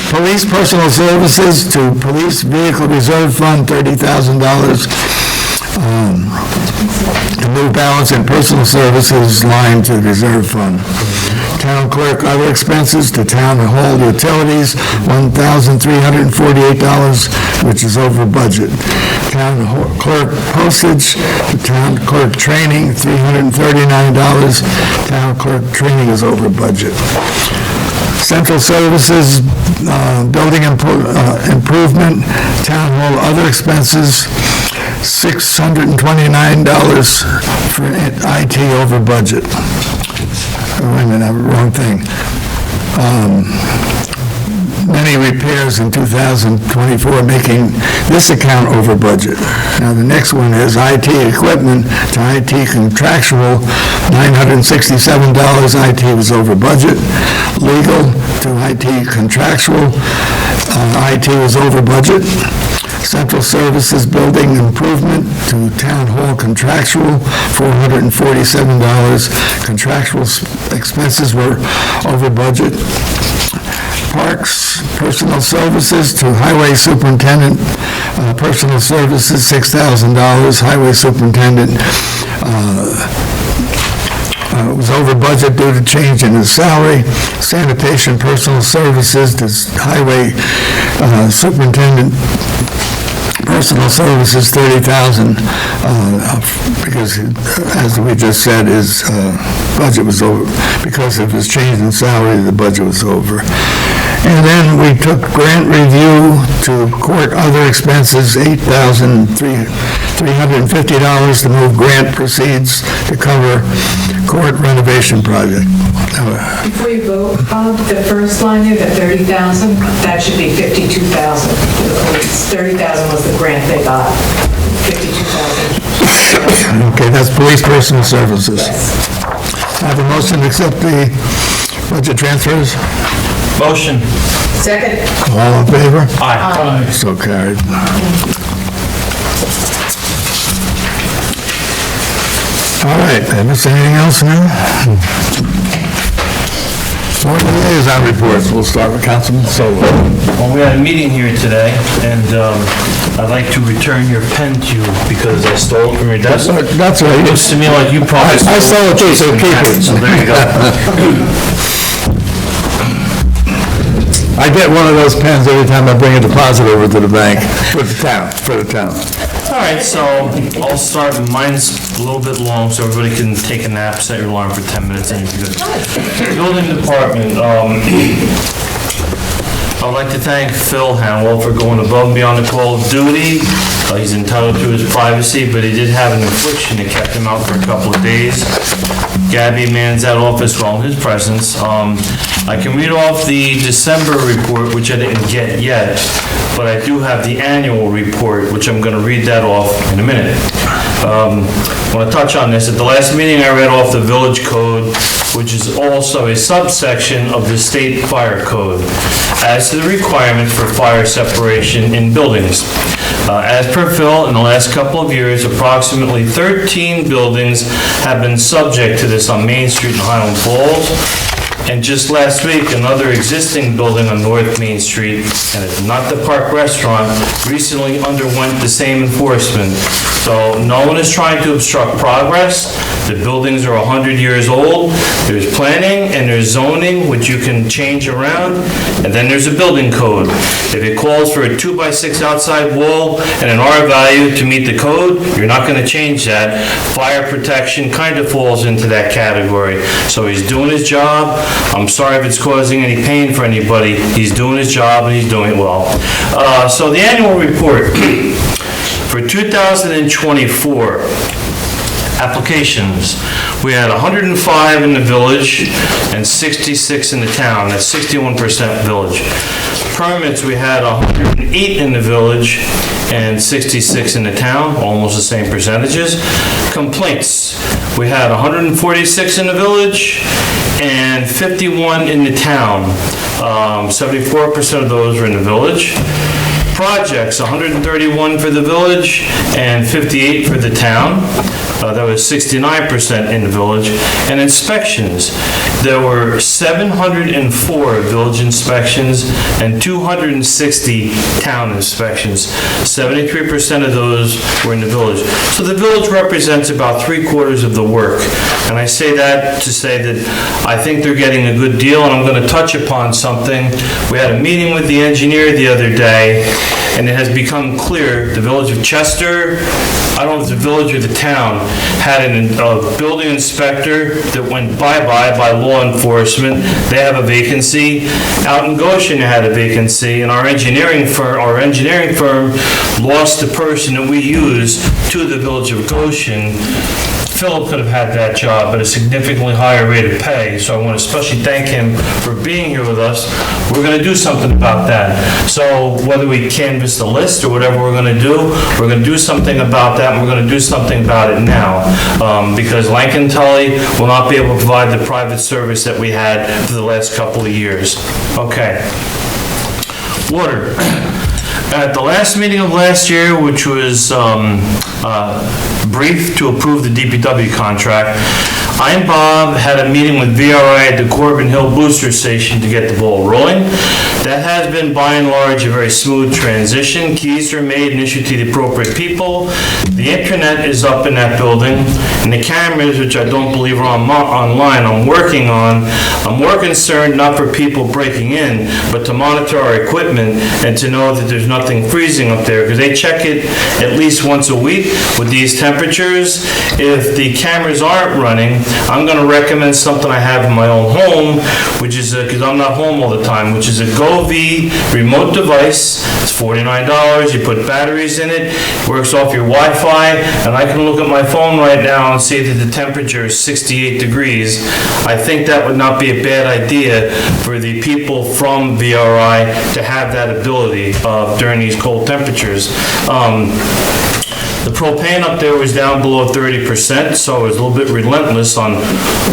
Police personal services to Police Vehicle Reserve Fund, $30,000. The new balance in personal services line to reserve fund. Town clerk other expenses to town hall utilities, $1,348, which is over budget. Town clerk postage, the town clerk training, $339. Town clerk training is over budget. Central services, building improvement, town hall other expenses, $629 for IT over budget. Oh, wait a minute, I have the wrong thing. Many repairs in 2024, making this account over budget. Now, the next one is IT equipment to IT contractual, $967, IT was over budget. Legal to IT contractual, IT was over budget. Central services building improvement to town hall contractual, $447. Contractual expenses were over budget. Parks, personal services to highway superintendent, personal services, $6,000. Highway superintendent was over budget due to change in his salary. Sanitation, personal services, this highway superintendent, personal services, $30,000, because, as we just said, his budget was over. Because of his change in salary, the budget was over. And then we took grant review to court other expenses, $8,350 to move grant proceeds to cover court renovation project. Before you vote, Bob, the first line there, the 30,000, that should be 52,000 for the police. 30,000 was the grant they got. 52,000. Okay, that's police personal services. Yes. I have a motion to accept the budget transfers. Motion. Second. All in favor? Aye. So carried. All right, is there anything else now? Board liaison reports, we'll start with Councilman Solo. Well, we had a meeting here today, and I'd like to return your pen to you because I stole it from your desk. That's right. It looks to me like you probably I stole it too, so keep it. So there you go. I get one of those pens every time I bring a deposit over to the bank for the town. All right, so I'll start. Mine's a little bit long, so everybody can take a nap, set your alarm for 10 minutes, and you're good. Building department, I'd like to thank Phil Hanwell for going above and beyond the call of duty. He's entitled to his privacy, but he did have an affliction that kept him out for a couple of days. Gabby mans that office well in his presence. I can read off the December report, which I didn't get yet, but I do have the annual report, which I'm going to read that off in a minute. I want to touch on this. At the last meeting, I read off the village code, which is also a subsection of the state fire code, as to the requirements for fire separation in buildings. As per Phil, in the last couple of years, approximately 13 buildings have been subject to this on Main Street in Highland Falls. And just last week, another existing building on North Main Street, and it's not the Park Restaurant, recently underwent the same enforcement. So no one is trying to obstruct progress. The buildings are 100 years old. There's planning and there's zoning, which you can change around, and then there's a building code. If it calls for a 2x6 outside wall and an R value to meet the code, you're not going to change that. Fire protection kind of falls into that category. So he's doing his job. I'm sorry if it's causing any pain for anybody. He's doing his job and he's doing it well. So the annual report for 2024. Applications. We had 105 in the village and 66 in the town. That's 61% village. Permits, we had 108 in the village and 66 in the town, almost the same percentages. Complaints, we had 146 in the village and 51 in the town. 74% of those were in the village. Projects, 131 for the village and 58 for the town. That was 69% in the village. And inspections, there were 704 village inspections and 260 town inspections. 73% of those were in the village. So the village represents about 3/4 of the work. And I say that to say that I think they're getting a good deal, and I'm going to touch upon something. We had a meeting with the engineer the other day, and it has become clear the village of Chester, I don't know if the village or the town, had a building inspector that went bye-bye by law enforcement. They have a vacancy. Out in Goshen, they had a vacancy, and our engineering firm lost the person that we use to the village of Goshen. Philip could have had that job at a significantly higher rate of pay, so I want to especially thank him for being here with us. We're going to do something about that. So whether we canvass the list or whatever we're going to do, we're going to do something about that, and we're going to do something about it now, because Lankin Tully will not be able to provide the private service that we had for the last couple of years. Okay. Water. At the last meeting of last year, which was brief to approve the DPW contract, I and Bob had a meeting with VRI at the Corbin Hill Booster Station to get the ball rolling. That has been by and large a very smooth transition. Keys are made and issued to the appropriate people. The internet is up in that building, and the cameras, which I don't believe are online, I'm working on. I'm more concerned not for people breaking in, but to monitor our equipment and to know that there's nothing freezing up there, because they check it at least once a week with these temperatures. If the cameras aren't running, I'm going to recommend something I have in my own home, which is, because I'm not home all the time, which is a GoV remote device. It's $49. You put batteries in it, works off your Wi-Fi, and I can look at my phone right now and see that the temperature is 68 degrees. I think that would not be a bad idea for the people from VRI to have that ability during these cold temperatures. The propane up there was down below 30%, so it was a little bit relentless on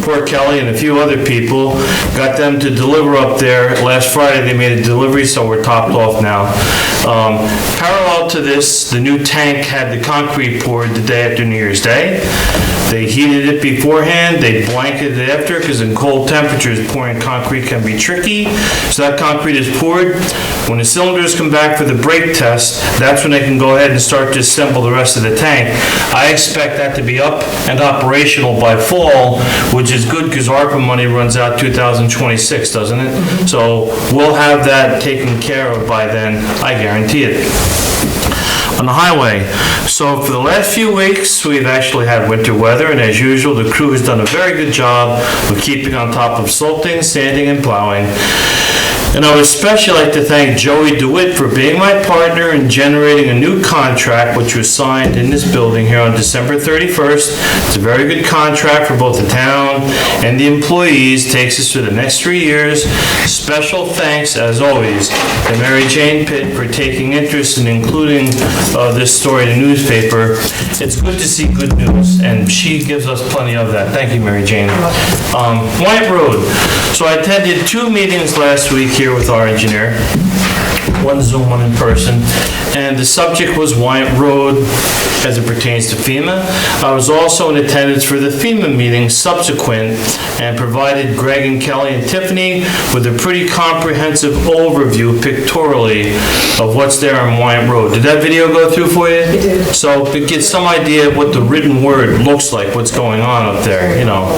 poor Kelly and a few other people. Got them to deliver up there. Last Friday they made a delivery, so we're topped off now. Parallel to this, the new tank had the concrete poured the day after New Year's Day. They heated it beforehand, they blanketed it after, because in cold temperatures, pouring concrete can be tricky. So that concrete is poured. When the cylinders come back for the brake test, that's when they can go ahead and start to assemble the rest of the tank. I expect that to be up and operational by fall, which is good because ARPA money runs out 2026, doesn't it? So we'll have that taken care of by then, I guarantee it. On the highway, so for the last few weeks, we've actually had winter weather, and as usual, the crew has done a very good job of keeping on top of salting, sanding, and plowing. And I would especially like to thank Joey DeWitt for being my partner in generating a new contract, which was signed in this building here on December 31st. It's a very good contract for both the town and the employees. Takes us for the next 3 years. Special thanks, as always, to Mary Jane Pitt for taking interest in including this story in the newspaper. It's good to see good news, and she gives us plenty of that. Thank you, Mary Jane. White Road. So I attended 2 meetings last week here with our engineer, one Zoom, one in person, and the subject was Wyatt Road as it pertains to FEMA. I was also in attendance for the FEMA meeting subsequent and provided Greg and Kelly and Tiffany with a pretty comprehensive overview pictorially of what's there on Wyatt Road. Did that video go through for you? It did. So it gets some idea of what the written word looks like, what's going on up there, you know.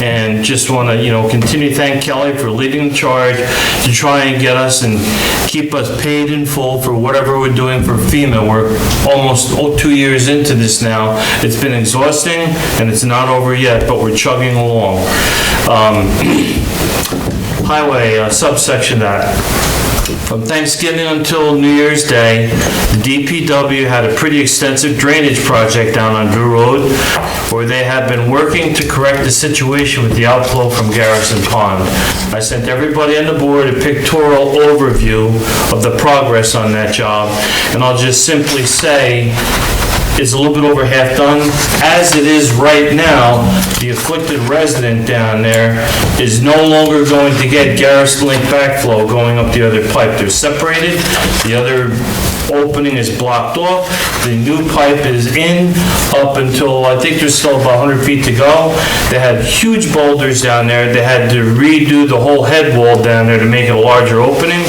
And just want to, continue to thank Kelly for leading the charge to try and get us and keep us paid in full for whatever we're doing for FEMA. We're almost 2 years into this now. It's been exhausting, and it's not over yet, but we're chugging along. Highway, subsection that. From Thanksgiving until New Year's Day, the DPW had a pretty extensive drainage project down on Drew Road, where they have been working to correct the situation with the outflow from Garrison Pond. I sent everybody on the board a pictorial overview of the progress on that job, and I'll just simply say, it's a little bit over half done. As it is right now, the afflicted resident down there is no longer going to get Garrison Lake backflow going up the other pipe. They're separated. The other opening is blocked off. The new pipe is in up until, I think there's still about 100 feet to go. They had huge boulders down there. They had to redo the whole head wall down there to make it a larger opening.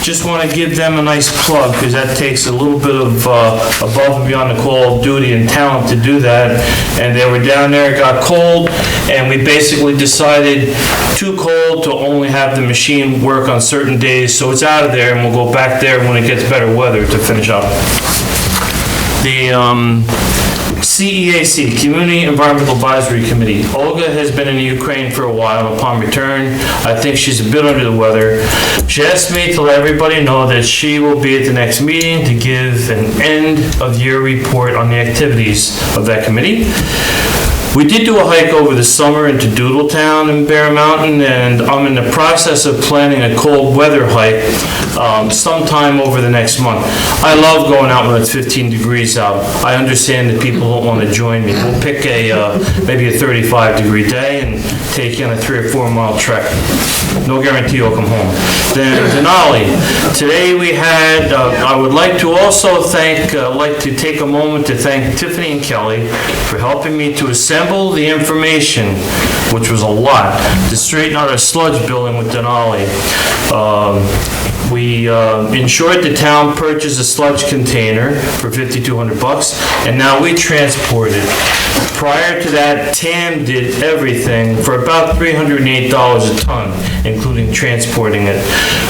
Just want to give them a nice plug, because that takes a little bit of above and beyond the call of duty and talent to do that. And they were down there, it got cold, and we basically decided too cold to only have the machine work on certain days, so it's out of there, and we'll go back there when it gets better weather to finish up. The CEAC, Community Environmental Advisory Committee. Olga has been in Ukraine for a while. Upon return, I think she's a bit under the weather. She asked me to let everybody know that she will be at the next meeting to give an end-of-year report on the activities of that committee. We did do a hike over the summer into Doodletown and Bear Mountain, and I'm in the process of planning a cold weather hike sometime over the next month. I love going out when it's 15 degrees out. I understand that people don't want to join me. We'll pick maybe a 35-degree day and take you on a 3 or 4 mile trek. No guarantee you'll come home. Then Denali. Today we had, I would like to also take a moment to thank Tiffany and Kelly for helping me to assemble the information, which was a lot, to straighten out our sludge building with Denali. We ensured the town purchased a sludge container for $5,200, and now we transport it. Prior to that, TAM did everything for about $308 a ton, including transporting it.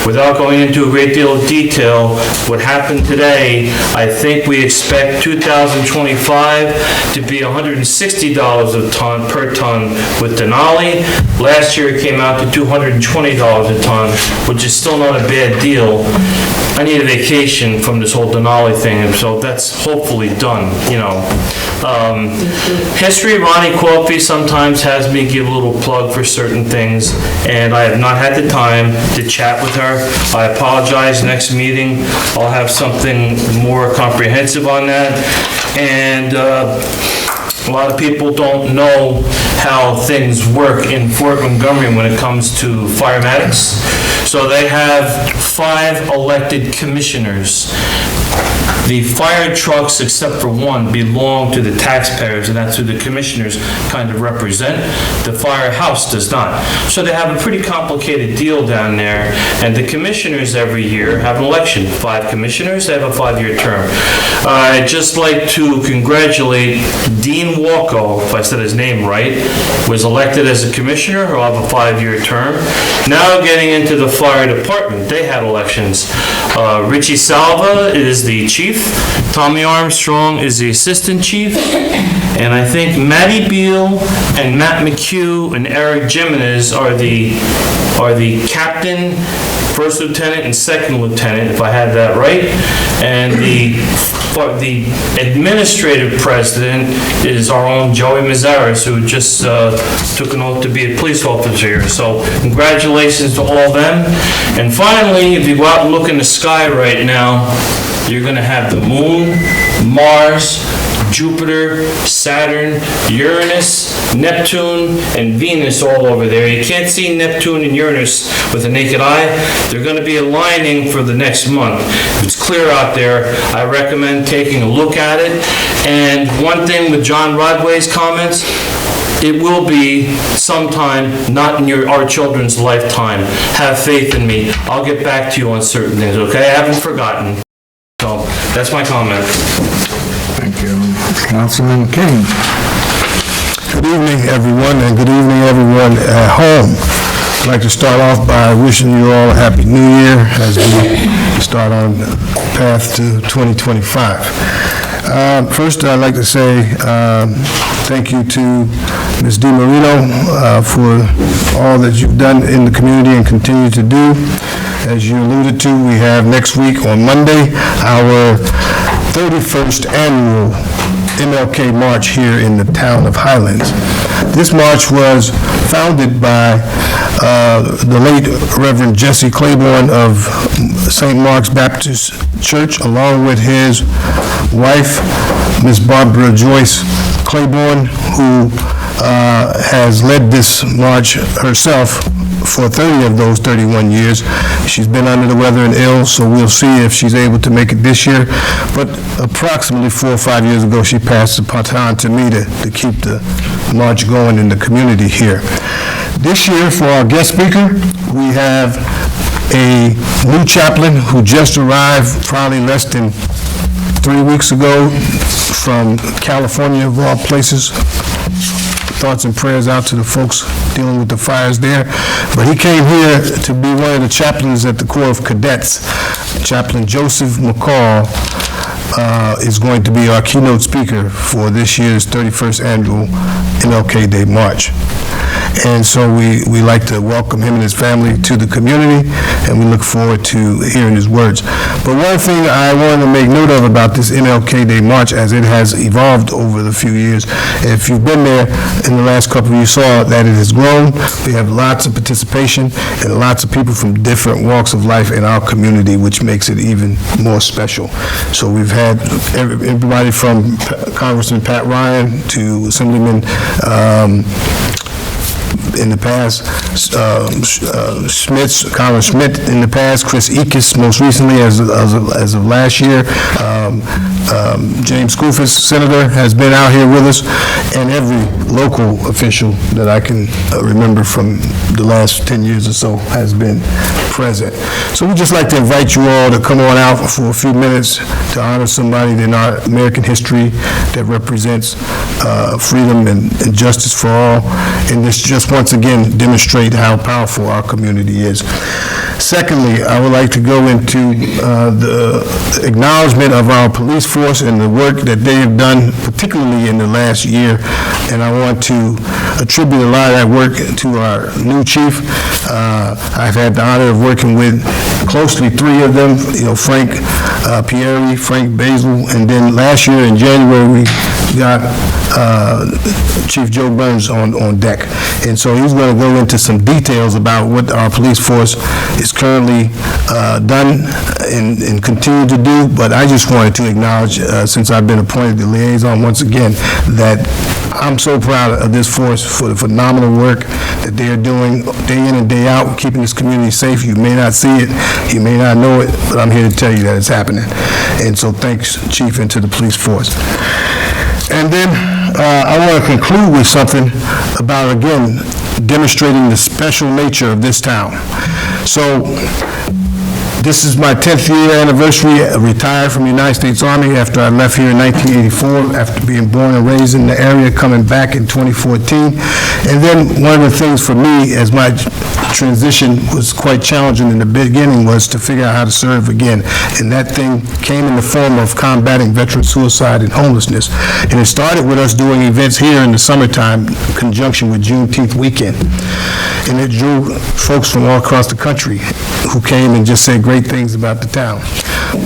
Without going into a great deal of detail, what happened today, I think we expect 2025 to be $160 per ton with Denali. Last year it came out to $220 a ton, which is still not a bad deal. I need a vacation from this whole Denali thing, and so that's hopefully done, you know. History, Ronnie Coffey sometimes has me give a little plug for certain things, and I have not had the time to chat with her. I apologize. Next meeting, I'll have something more comprehensive on that. And a lot of people don't know how things work in Fort Montgomery when it comes to firematics. So they have 5 elected commissioners. The fire trucks, except for one, belong to the taxpayers, and that's who the commissioners kind of represent. The firehouse does not. So they have a pretty complicated deal down there, and the commissioners every year have an election. 5 commissioners, they have a 5-year term. I'd just like to congratulate Dean Walko, if I said his name right, was elected as a commissioner, who'll have a 5-year term. Now getting into the fire department, they had elections. Richie Salva is the chief. Tommy Armstrong is the assistant chief, and I think Matty Beal and Matt McHugh and Eric Jimenez are the captain, first lieutenant, and second lieutenant, if I had that right. And the administrative president is our own Joey Mazzaris, who just took an oath to be a police officer here. So congratulations to all of them. And finally, if you go out and look in the sky right now, you're going to have the moon, Mars, Jupiter, Saturn, Uranus, Neptune, and Venus all over there. You can't see Neptune and Uranus with the naked eye. They're going to be aligning for the next month. If it's clear out there, I recommend taking a look at it. And one thing with John Rodway's comments, it will be sometime, not in our children's lifetime. Have faith in me. I'll get back to you on certain things, okay? I haven't forgotten. So that's my comment. Thank you. Councilman King. Good evening, everyone, and good evening, everyone at home. I'd like to start off by wishing you all a Happy New Year as we start on the path to 2025. First, I'd like to say thank you to Ms. DiMarino for all that you've done in the community and continue to do. As you alluded to, we have next week on Monday our 31st annual MLK March here in the town of Highlands. This march was founded by the late Reverend Jesse Claiborne of St. Mark's Baptist Church, along with his wife, Miss Barbara Joyce Claiborne, who has led this march herself for 30 of those 31 years. She's been under the weather and ill, so we'll see if she's able to make it this year. But approximately 4 or 5 years ago, she passed the baton to me to keep the march going in the community here. This year, for our guest speaker, we have a new chaplain who just arrived probably less than 3 weeks ago from California, of all places. Thoughts and prayers out to the folks dealing with the fires there. But he came here to be one of the chaplains at the Corps of Cadets. Chaplain Joseph McCall is going to be our keynote speaker for this year's 31st annual MLK Day March. And so we like to welcome him and his family to the community, and we look forward to hearing his words. But one thing I wanted to make note of about this MLK Day March, as it has evolved over the few years, if you've been there in the last couple, you saw that it has grown. We have lots of participation and lots of people from different walks of life in our community, which makes it even more special. So we've had everybody from Congressman Pat Ryan to Assemblyman in the past, Congress Schmidt in the past, Chris Ekis most recently as of last year, James Skoufis, Senator, has been out here with us, and every local official that I can remember from the last 10 years or so has been present. So we'd just like to invite you all to come on out for a few minutes to honor somebody in our American history that represents freedom and justice for all, and this just once again demonstrate how powerful our community is. Secondly, I would like to go into the acknowledgement of our police force and the work that they have done, particularly in the last year, and I want to attribute a lot of that work to our new chief. I've had the honor of working with closely three of them, Frank Pieri, Frank Basil, and then last year in January, we got Chief Joe Burns on deck. And so he's going to go into some details about what our police force is currently done and continue to do. But I just wanted to acknowledge, since I've been appointed the liaison once again, that I'm so proud of this force for the phenomenal work that they are doing day in and day out, keeping this community safe. You may not see it, you may not know it, but I'm here to tell you that it's happening. And so thanks, Chief, and to the police force. And then I want to conclude with something about, again, demonstrating the special nature of this town. So this is my 10th year anniversary. I retired from the United States Army after I left here in 1984, after being born and raised in the area, coming back in 2014. And then one of the things for me, as my transition was quite challenging in the beginning, was to figure out how to serve again. And that thing came in the form of combating veteran suicide and homelessness. And it started with us doing events here in the summertime in conjunction with Juneteenth weekend. And it drew folks from all across the country who came and just said great things about the town.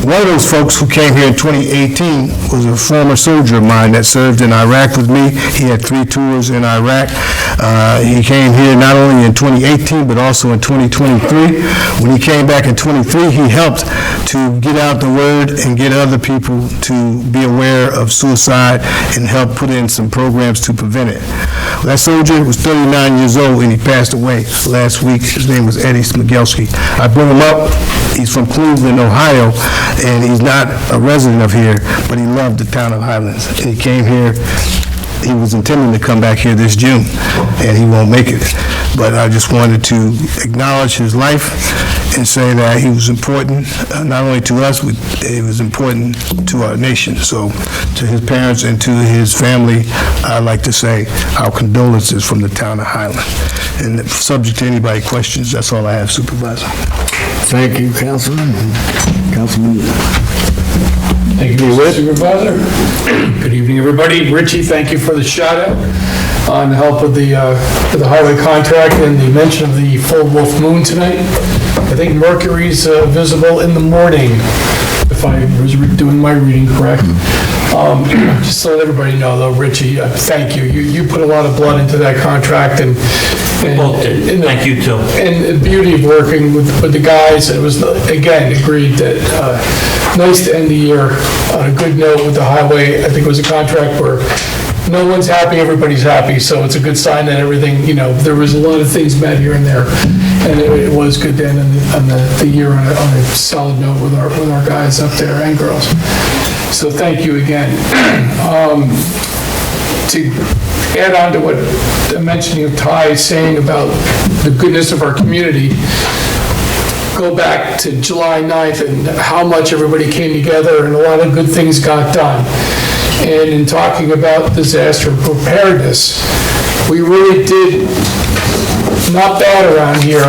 One of those folks who came here in 2018 was a former soldier of mine that served in Iraq with me. He had 3 tours in Iraq. He came here not only in 2018, but also in 2023. When he came back in 23, he helped to get out the word and get other people to be aware of suicide and help put in some programs to prevent it. That soldier was 39 years old and he passed away last week. His name was Eddie Smigelski. I bring him up. He's from Cleveland, Ohio, and he's not a resident of here, but he loved the town of Highlands. And he came here. He was intending to come back here this June, and he won't make it. But I just wanted to acknowledge his life and say that he was important, not only to us, but he was important to our nation. So to his parents and to his family, I'd like to say our condolences from the town of Highland. And subject to anybody questions, that's all I have, Supervisor. Thank you, Councilman. Councilman. Thank you, Mr. Supervisor. Good evening, everybody. Richie, thank you for the shout out on help with the highway contract and the mention of the full wolf moon tonight. I think Mercury's visible in the morning, if I was doing my reading correct. Just so let everybody know, though, Richie, thank you. You put a lot of blood into that contract, and thank you too. And the beauty of working with the guys, it was, again, agreed that nice to end the year on a good note with the highway. I think it was a contract where no one's happy, everybody's happy, so it's a good sign that everything, there was a lot of things met here and there, and it was good to end on the year on a solid note with our guys up there and girls. So thank you again. To add on to what the mentioning of Ty is saying about the goodness of our community, go back to July 9th and how much everybody came together and a lot of good things got done. And in talking about disaster preparedness, we really did not bad around here.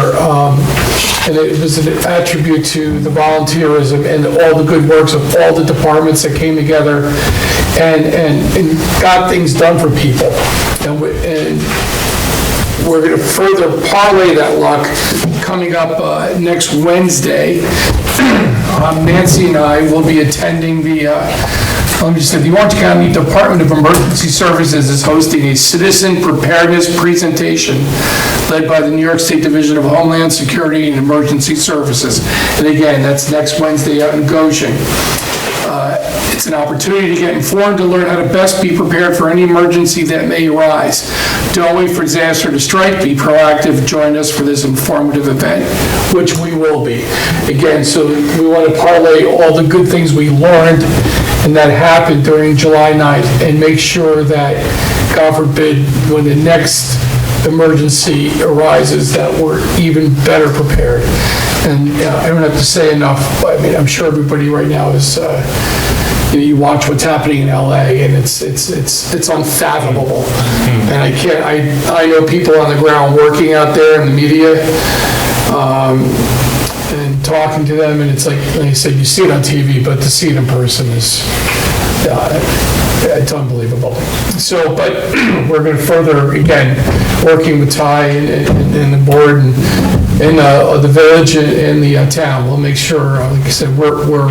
And it was an attribute to the volunteerism and all the good works of all the departments that came together and got things done for people. And we're going to further parlay that luck coming up next Wednesday. Nancy and I will be attending the Orange County Department of Emergency Services is hosting a citizen preparedness presentation led by the New York State Division of Homeland Security and Emergency Services. And again, that's next Wednesday out in Goshen. It's an opportunity to get informed and learn how to best be prepared for any emergency that may arise. Don't wait for disaster to strike, be proactive, join us for this informative event, which we will be. Again, so we want to parlay all the good things we learned and that happened during July 9th and make sure that, God forbid, when the next emergency arises, that we're even better prepared. And I don't have to say enough, I mean, I'm sure everybody right now is, you watch what's happening in LA and it's unfathomable. And I know people on the ground working out there in the media, and talking to them, and it's like I said, you see it on TV, but to see it in person is, it's unbelievable. So, but we're going to further, again, working with Ty and the board and the village and the town. We'll make sure, like I said, we're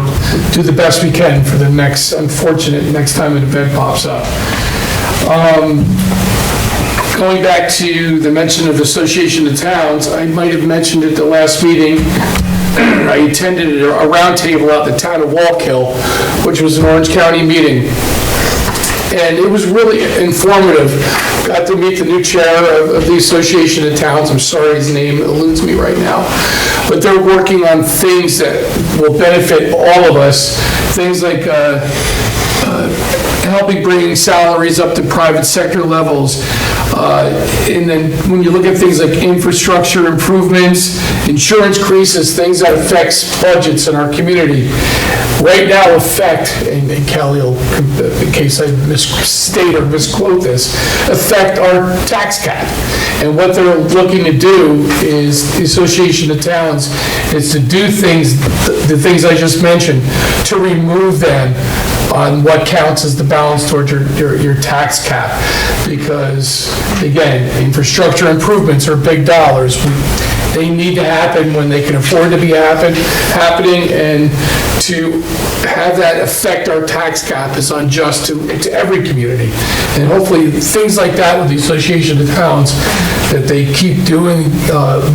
do the best we can for the next time an event pops up. Going back to the mention of Association of Towns, I might have mentioned at the last meeting, I attended a roundtable at the town of Wallkill, which was an Orange County meeting. And it was really informative. Got to meet the new chair of the Association of Towns. I'm sorry, his name eludes me right now. But they're working on things that will benefit all of us. Things like helping bring salaries up to private sector levels. And then when you look at things like infrastructure improvements, insurance increases, things that affects budgets in our community, right now affect, and Kelly will, in case I misstate or misquote this, affect our tax cap. And what they're looking to do is, the Association of Towns, is to do things, the things I just mentioned, to remove them on what counts as the balance towards your tax cap. Because, again, infrastructure improvements are big dollars. They need to happen when they can afford to be happening, and to have that affect our tax cap is unjust to every community. And hopefully, things like that with the Association of Towns, that they keep doing,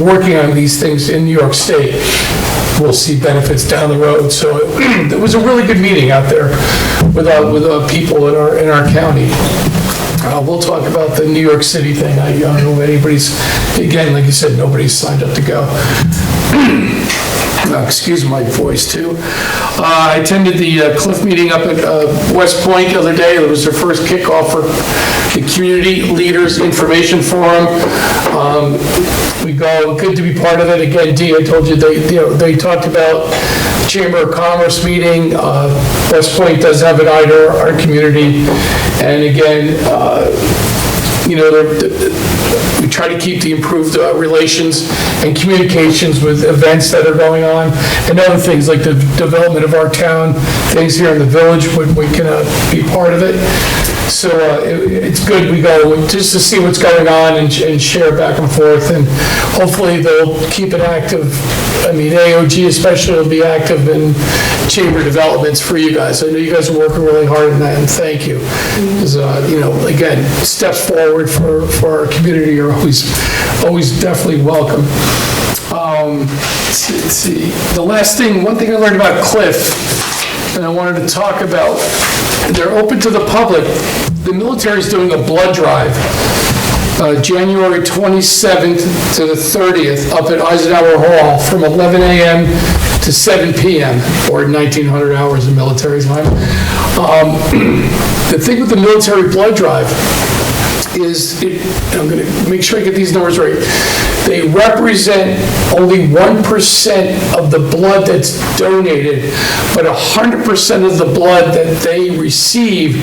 working on these things in New York State, we'll see benefits down the road. So it was a really good meeting out there with people in our county. We'll talk about the New York City thing. I don't know if anybody's, again, like you said, nobody's signed up to go. Excuse my voice, too. I attended the Cliff meeting up at West Point the other day. It was their first kickoff for the Community Leaders Information Forum. Good to be part of it. Again, Dee, I told you, they talked about Chamber of Commerce meeting. West Point does have an eye to our community. And again, we try to keep the improved relations and communications with events that are going on, and other things like the development of our town, things here in the village when we can be part of it. So it's good we go just to see what's going on and share back and forth, and hopefully they'll keep it active. I mean, AOG especially will be active in chamber developments for you guys. I know you guys are working really hard on that, and thank you. Because, again, steps forward for our community are always definitely welcome. Let's see. The last thing, one thing I learned about Cliff, and I wanted to talk about, they're open to the public. The military's doing a blood drive, January 27th to the 30th, up at Eisenhower Hall from 11 a.m. to 7 p.m., or 1900 hours of military time. The thing with the military blood drive is, I'm going to make sure I get these numbers right, they represent only 1% of the blood that's donated, but 100% of the blood that they receive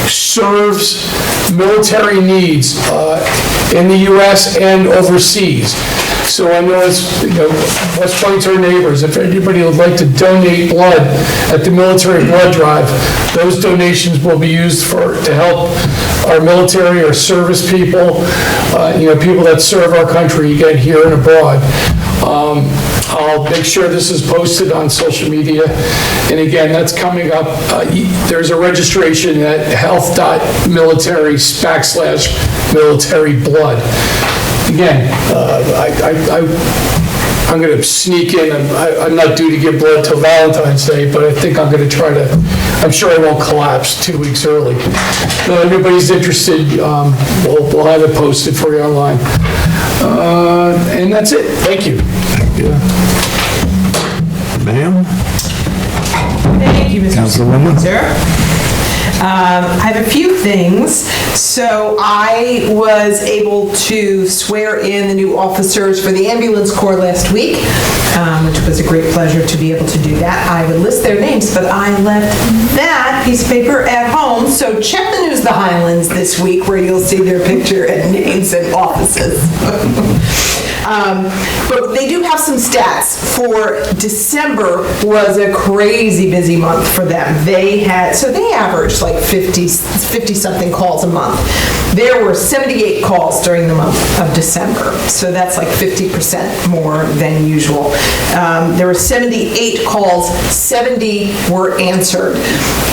serves military needs in the U.S. and overseas. So I know West Point's our neighbors. If anybody would like to donate blood at the military blood drive, those donations will be used to help our military, our service people, people that serve our country, again, here and abroad. I'll make sure this is posted on social media. And again, that's coming up. There's a registration at health.military/military blood. Again, I'm going to sneak in. I'm not due to give blood till Valentine's Day, but I think I'm going to try to I'm sure I won't collapse 2 weeks early. If anybody's interested, we'll have it posted for you online. And that's it. Thank you. Ma'am? Thank you, Mr. Councilwoman? Supervisor. I have a few things. So I was able to swear in the new officers for the ambulance corps last week, which was a great pleasure to be able to do that. I would list their names, but I left that piece of paper at home. So check the News of the Highlands this week where you'll see their picture and names and offices. But they do have some stats. For December was a crazy busy month for them. They averaged like 50-something calls a month. There were 78 calls during the month of December, so that's like 50% more than usual. There were 78 calls, 70 were answered.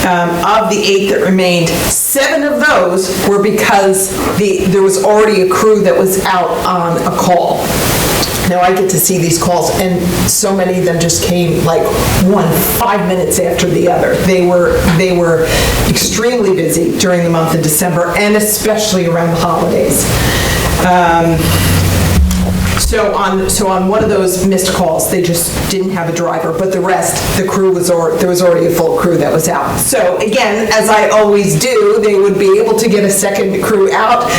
Of the 8 that remained, 7 of those were because there was already a crew that was out on a call. Now, I get to see these calls, and so many of them just came like 5 minutes after the other. They were extremely busy during the month of December, and especially around the holidays. So on one of those missed calls, they just didn't have a driver, but the rest, there was already a full crew that was out. So again, as I always do, they would be able to get a second crew out.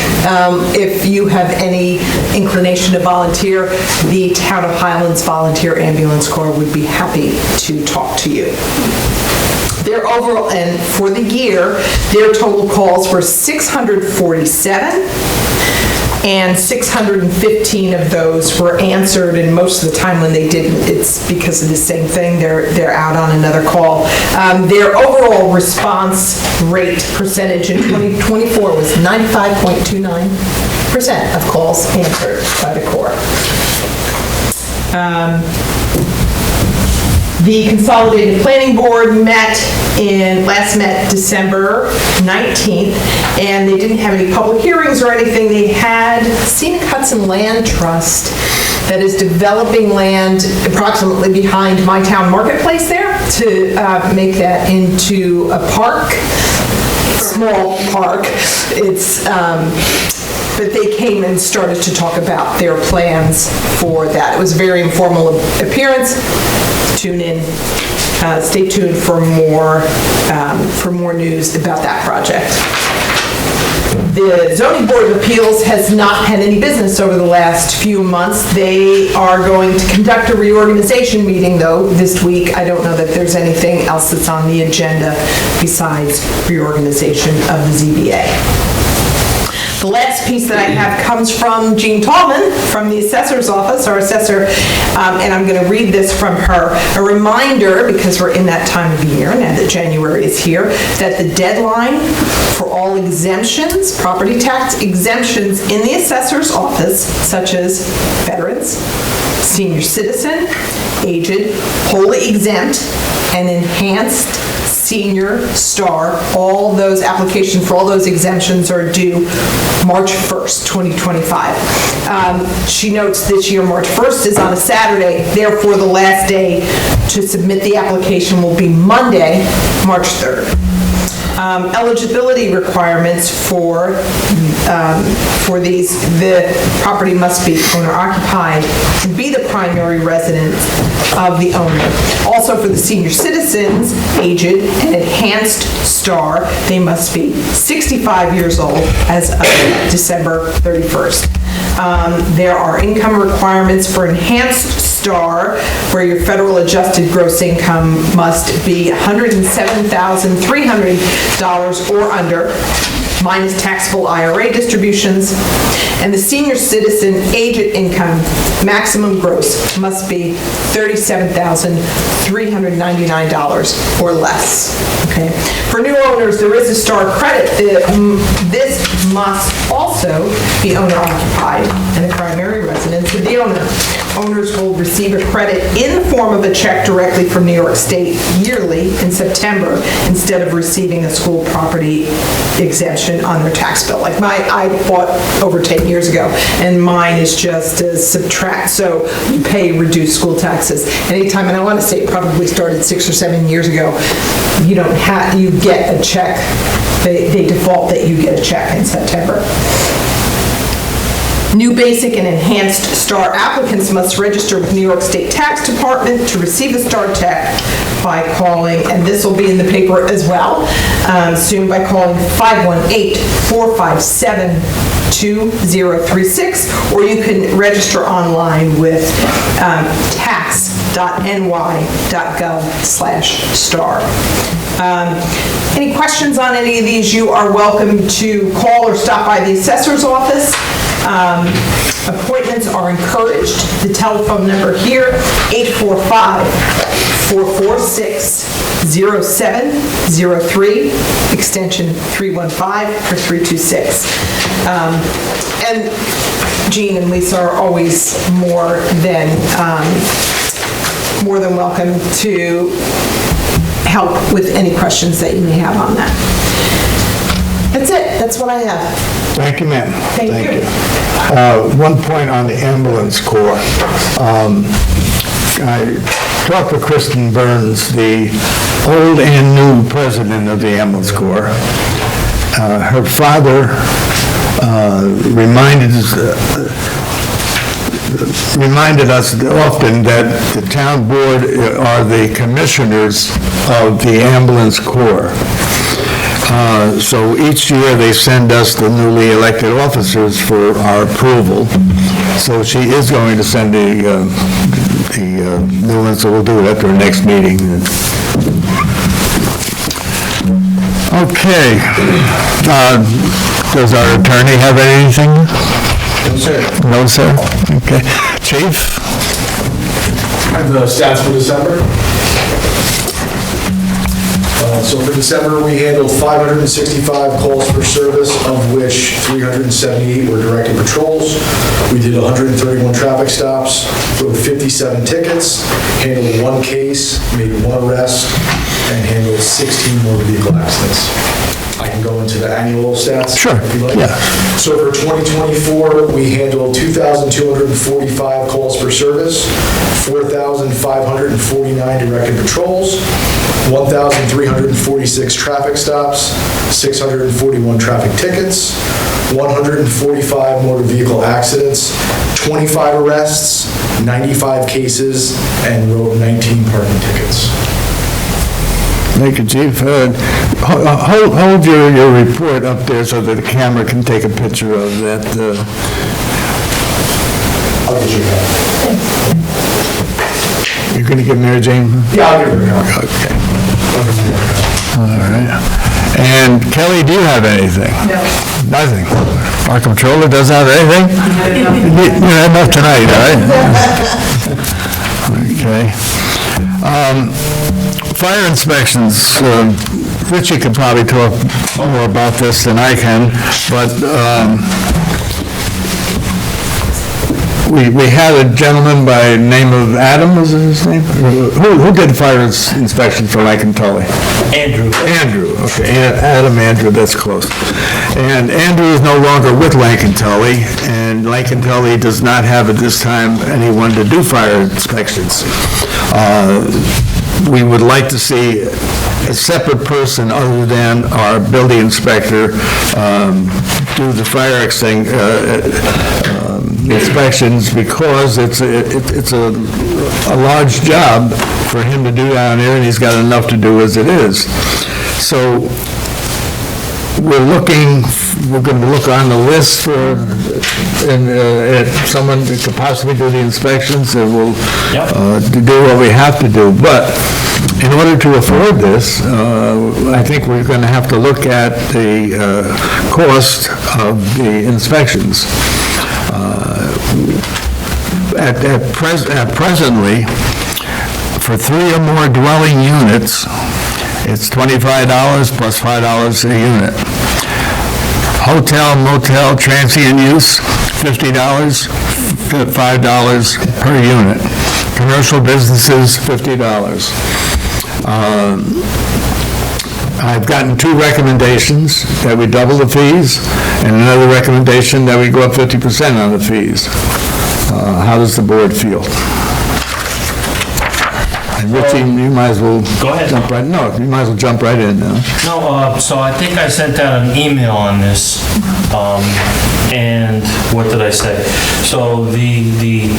If you have any inclination to volunteer, the Town of Highlands Volunteer Ambulance Corps would be happy to talk to you. Their overall, and for the year, their total calls were 647. And 615 of those were answered, and most of the time when they didn't, it's because of the same thing, they're out on another call. Their overall response rate percentage in 2024 was 95.29% of calls answered by the Corps. The Consolidated Planning Board last met December 19th, and they didn't have any public hearings or anything. They had Scenic Hudson Land Trust that is developing land approximately behind my town marketplace there to make that into a park, small park. But they came and started to talk about their plans for that. It was a very informal appearance. Tune in, stay tuned for more news about that project. The Zoning Board of Appeals has not had any business over the last few months. They are going to conduct a reorganization meeting, though, this week. I don't know that there's anything else that's on the agenda besides reorganization of the ZBA. The last piece that I have comes from Jean Tallman from the assessor's office, our assessor, and I'm going to read this from her. A reminder, because we're in that time of year, now that January is here, that the deadline for all exemptions, property tax exemptions in the assessor's office, such as veterans, senior citizen, aged, wholly exempt, and enhanced senior star, all those applications for all those exemptions are due March 1st, 2025. She notes this year March 1st is on a Saturday, therefore the last day to submit the application will be Monday, March 3rd. Eligibility requirements for these, the property must be owner-occupied and be the primary residence of the owner. Also for the senior citizens, aged and enhanced star, they must be 65 years old as of December 31st. There are income requirements for enhanced star, where your federal adjusted gross income must be $107,300 or under, minus taxable IRA distributions, and the senior citizen aged income maximum gross must be $37,399 or less. Okay. For new owners, there is a star credit. This must also be owner occupied and the primary residence of the owner. Owners will receive a credit in the form of a check directly from New York State yearly in September instead of receiving a school property exemption on their tax bill. Like I bought over 10 years ago, and mine is just a subtract, so you pay reduced school taxes. Anytime, and I want to say it probably started 6 or 7 years ago, you get a check. They default that you get a check in September. New basic and enhanced STAR applicants must register with New York State Tax Department to receive a STAR check by calling, and this will be in the paper as well, soon, by calling 518-457-2036, or you can register online with tax.ny.gov/STAR. Any questions on any of these, you are welcome to call or stop by the assessor's office. Appointments are encouraged. The telephone number here, 845-446-0703, extension 315 or 326. And Jean and Lisa are always more than welcome to help with any questions that you may have on that. That's it. That's what I have. Thank you, ma'am. Thank you. One point on the ambulance corps. I talked to Kristen Burns, the old and new president of the ambulance corps. Her father reminded us often that the town board are the commissioners of the ambulance corps. So each year they send us the newly elected officers for our approval. So she is going to send the new ones, so we'll do it at our next meeting. Okay. Does our attorney have anything? No, sir. No, sir? Okay. Chief? I have the stats for December. So for December, we handled 565 calls for service, of which 378 were directed patrols. We did 131 traffic stops, wrote 57 tickets, handled 1 case, made 1 arrest, and handled 16 motor vehicle accidents. I can go into the annual stats. Sure, if you like. yeah. So for 2024, we handled 2,245 calls for service, 4,549 directed patrols, 1,346 traffic stops, 641 traffic tickets, 145 motor vehicle accidents, 25 arrests, 95 cases, and wrote 19 parking tickets. Thank you, Chief. Hold your report up there so that the camera can take a picture of that. I'll get you that. You're going to give Mary Jane? Yeah, I'll give her that. Okay. All right. And Kelly, do you have anything? No. Nothing. Our controller doesn't have anything? You had enough tonight, all right? Okay. Fire inspections. Richie could probably talk more about this than I can, but we had a gentleman by the name of Adam, was his name? Who did fire inspection for Lincoln Tully? Andrew. Andrew, okay, Andrew, that's close. And Andrew is no longer with Lincoln Tully, and Lincoln Tully does not have at this time anyone to do fire inspections. We would like to see a separate person other than our building inspector do the fire inspections, because it's a large job for him to do down there, and he's got enough to do as it is. So we're going to look on the list for someone that could possibly do the inspections, and we'll to do what we have to do. But in order to afford this, I think we're going to have to look at the cost of the inspections. Presently, for 3 or more dwelling units, it's $25 plus $5 a unit. Hotel, motel, transient use, $50, $5 per unit. Commercial businesses, $50. I've gotten two recommendations, that we double the fees, and another recommendation that we go up 50% on the fees. How does the board feel? And Richie, you might as well... Go ahead. Jump right, no, you might as well jump right in now. No, so I think I sent out an email on this, and what did I say? So the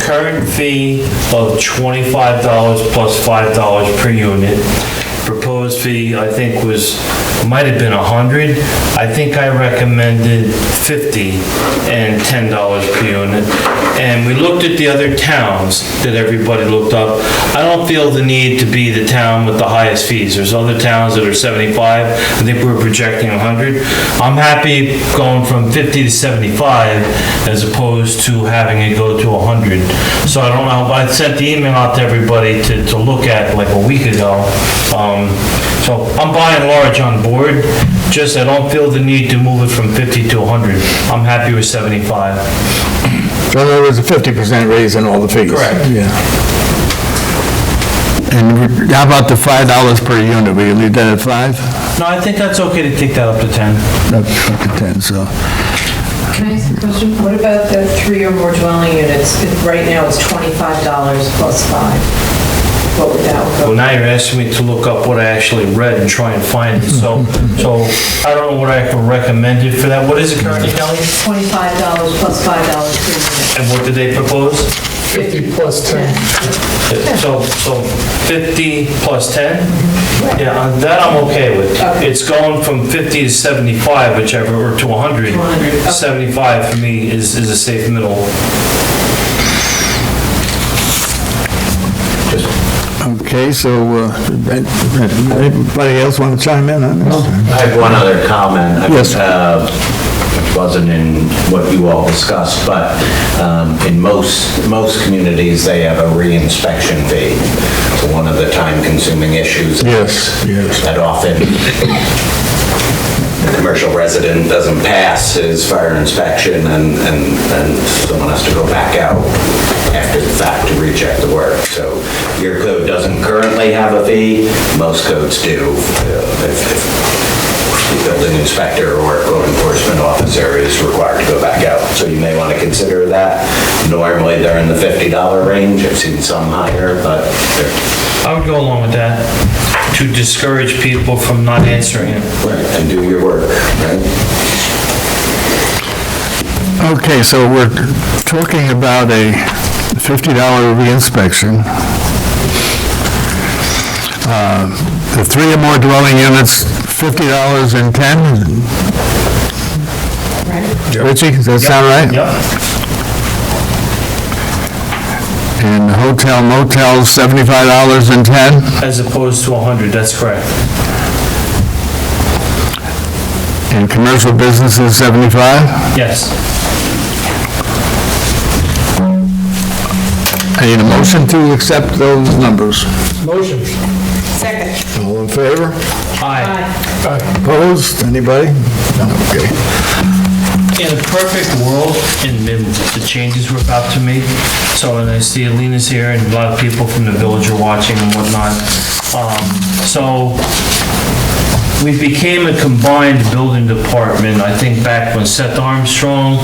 current fee of $25 plus $5 per unit, proposed fee, I think might have been $100. I think I recommended $50 and $10 per unit. And we looked at the other towns that everybody looked up. I don't feel the need to be the town with the highest fees. There's other towns that are 75. I think we were projecting 100. I'm happy going from 50 to 75 as opposed to having it go to 100. So I don't know, I sent the email out to everybody to look at like a week ago. So I'm by and large on board, just I don't feel the need to move it from 50 to 100. I'm happy with 75. So in other words, a 50% raise in all the fees? Correct. Yeah. And how about the $5 per unit? Will you leave that at 5? No, I think that's okay to take that up to 10. Up to 10, so. Can I ask a question? What about the 3 or more dwelling units? Right now, it's $25 plus 5. What would that go? Well, now you're asking me to look up what I actually read and try and find it. So I don't know what I recommended for that. What is it currently, Kelly? $25 plus $5 per unit. And what did they propose? 50 plus 10. So 50 plus 10? Yeah, that I'm okay with. It's going from 50 to 75, whichever, or to 100. 75 for me is a safe middle. Okay, so anybody else want to chime in on this? I have one other comment. Yes. Wasn't in what you all discussed, but in most communities, they have a reinspection fee. So one of the time-consuming issues Yes. that often the commercial resident doesn't pass his fire inspection and someone has to go back out after the fact to recheck the work. So your code doesn't currently have a fee, most codes do. If the building inspector or code enforcement officer is required to go back out. So you may want to consider that. Normally they're in the $50 range. I've seen some higher, but I would go along with that, to discourage people from not answering it. right, and do your work, right? Okay, so we're talking about a $50 reinspection. The 3 or more dwelling units, $50 and 10? Richie, does that sound right? Yep. And hotel motels, $75 and 10? As opposed to 100, that's correct. And commercial businesses, 75? Yes. I need a motion to accept those numbers. Motion. Second. All in favor? Aye. Opposed? Anybody? Okay. In a perfect world, and the changes we're about to make, so, and I see Alina's here, and a lot of people from the village are watching and whatnot. So, we became a combined building department, I think back when Seth Armstrong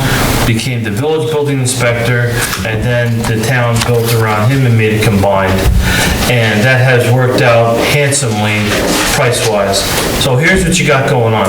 became the village building inspector, and then the town built around him and made it combined. And that has worked out handsomely, price-wise. So here's what you got going on.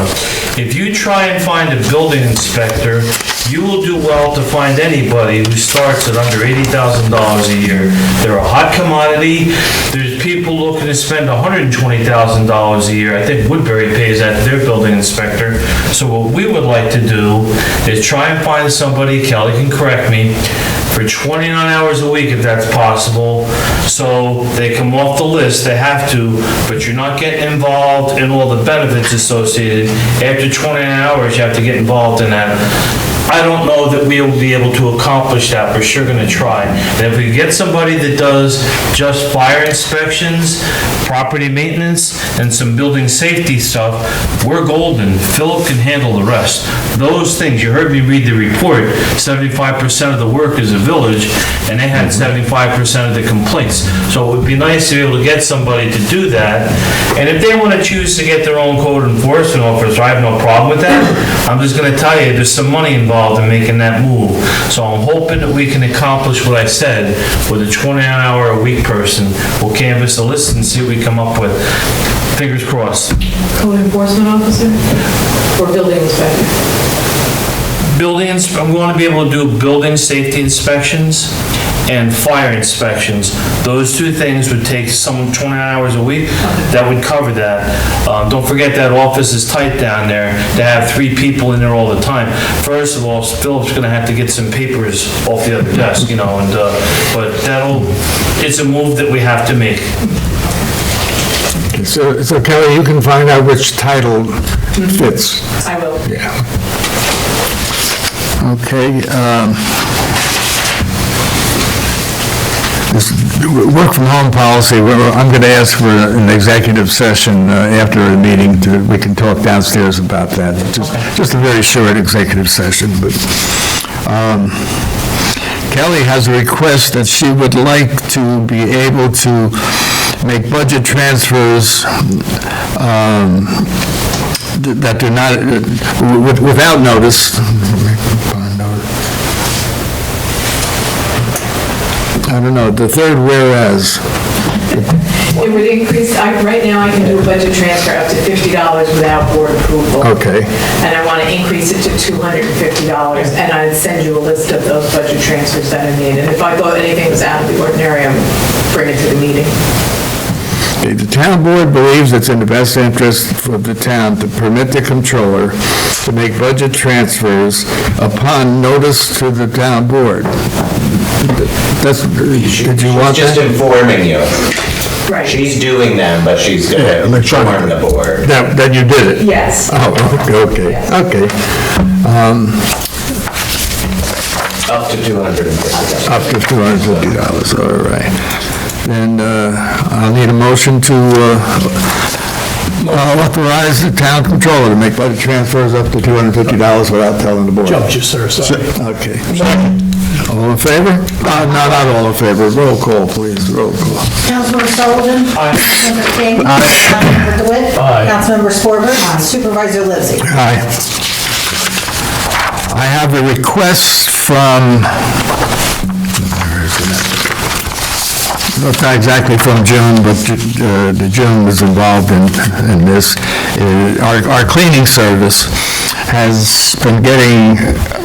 If you try and find a building inspector, you will do well to find anybody who starts at under $80,000 a year. They're a hot commodity. There's people looking to spend $120,000 a year. I think Woodbury pays that to their building inspector. So what we would like to do is try and find somebody, Kelly can correct me, for 29 hours a week if that's possible. So they come off the list, they have to, but you're not getting involved in all the benefits associated. After 29 hours, you have to get involved in that I don't know that we'll be able to accomplish that. We're sure gonna try. And if we get somebody that does just fire inspections, property maintenance, and some building safety stuff, we're golden. Philip can handle the rest. Those things, you heard me read the report, 75% of the work is a village, and they had 75% of the complaints. So it would be nice to be able to get somebody to do that. And if they want to choose to get their own code enforcement officer, I have no problem with that. I'm just going to tell you, there's some money involved in making that move. So I'm hoping that we can accomplish what I said with a 29-hour-a-week person. We'll canvass the list and see what we come up with. Fingers crossed. Code enforcement officer or building inspector? We want to be able to do building safety inspections and fire inspections. Those two things would take someone 29 hours a week. That would cover that. Don't forget that office is tight down there to have 3 people in there all the time. First of all, Philip's gonna have to get some papers off the other desk, and, but it's a move that we have to make. So Kelly, you can find out which title fits. I will. Yeah. Okay, this work from home policy, I'm going to ask for an executive session after the meeting. We can talk downstairs about that. Just a very short executive session, but Kelly has a request that she would like to be able to make budget transfers that do not, without notice. I don't know, the third whereas. It would increase, right now I can do a budget transfer up to $50 without board approval. Okay. And I want to increase it to $250, and I'd send you a list of those budget transfers that I need. And if I thought anything was out of the ordinary, I would bring it to the meeting. Okay, the town board believes it's in the best interest of the town to permit the controller to make budget transfers upon notice to the town board. Did you want Just that? informing you. Right. She's doing them, but she's going to inform the board. That you did it? Yes. Oh, okay. Up to $250. Up to $250, all right. Then I'll need a motion to authorize the town controller to make budget transfers up to $250 without telling the board. Jumped you, sir, sorry. Okay. All in favor? No, not all in favor. Roll call, please. Roll call. Councilmember Sullivan? Councilmember King? Councilmember DeWitt? Councilmember Scorber? Supervisor Livesey? Aye. I have a request from, not exactly from June, but the June was involved in this. Our cleaning service has been getting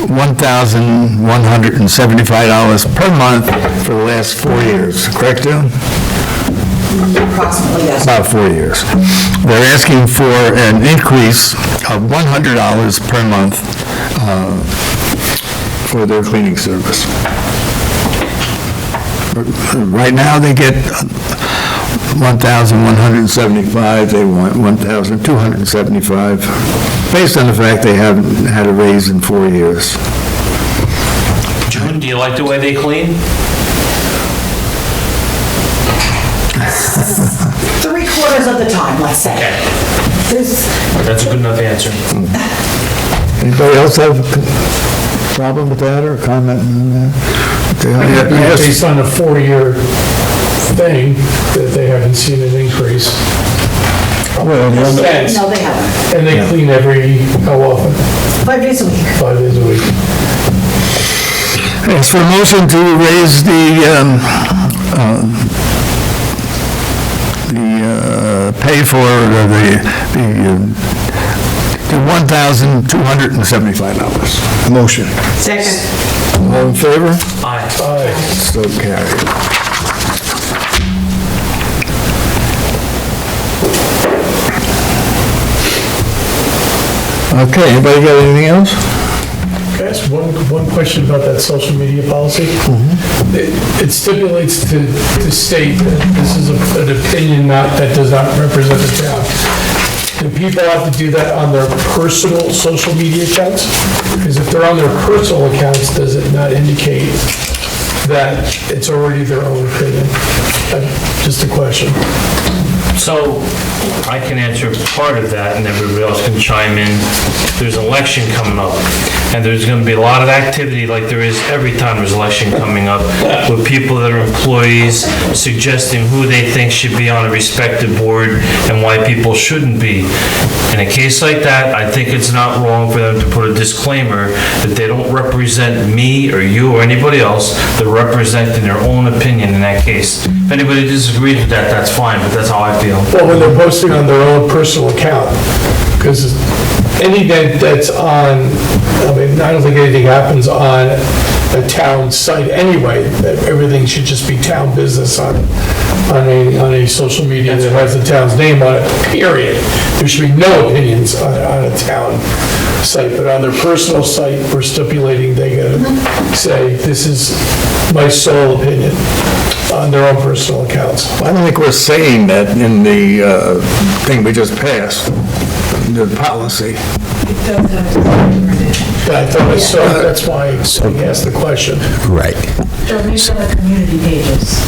$1,175 per month for the last 4 years. Correct, June? Approximately, yes. About 4 years. They're asking for an increase of $100 per month for their cleaning service. Right now, they get $1,175, they want $1,275, based on the fact they haven't had a raise in 4 years. June, do you like the way they clean? 3/4 of the time, let's say. Okay. There's- That's a good enough answer. Anybody else have a problem with that or comment on that? Yes. Based on a 4-year thing, that they haven't seen an increase. Well, No, they haven't. And they clean how often? 5 days a week. 5 days a week. Ask for a motion to raise the pay for the $1,275. Motion. Second. All in favor? Aye. So carried. Okay, anybody got anything else? Can I ask one question about that social media policy? It stipulates to state that this is an opinion that does not represent the town. do people have to do that on their personal social media accounts? Because if they're on their personal accounts, does it not indicate that it's already their own opinion? Just a question. So I can answer part of that and everybody else can chime in. There's an election coming up and there's going to be a lot of activity like there is every time there's an election coming up with people that are employees suggesting who they think should be on a respective board and why people shouldn't be. In a case like that, I think it's not wrong for them to put a disclaimer that they don't represent me or you or anybody else. They're representing their own opinion in that case. If anybody disagrees with that, that's fine, but that's how I feel. Well, when they're posting on their own personal account, because anything that's on, I mean, I don't think anything happens on a town site anyway, that everything should just be town business on a social media that has the town's name on it, period. There should be no opinions on a town site, but on their personal site, we're stipulating they gotta say, this is my sole opinion on their own personal accounts. I don't think we're saying that in the thing we just passed, the policy. It does have to be worded. I thought I saw, that's why I asked the question. Right. They'll make them the community pages.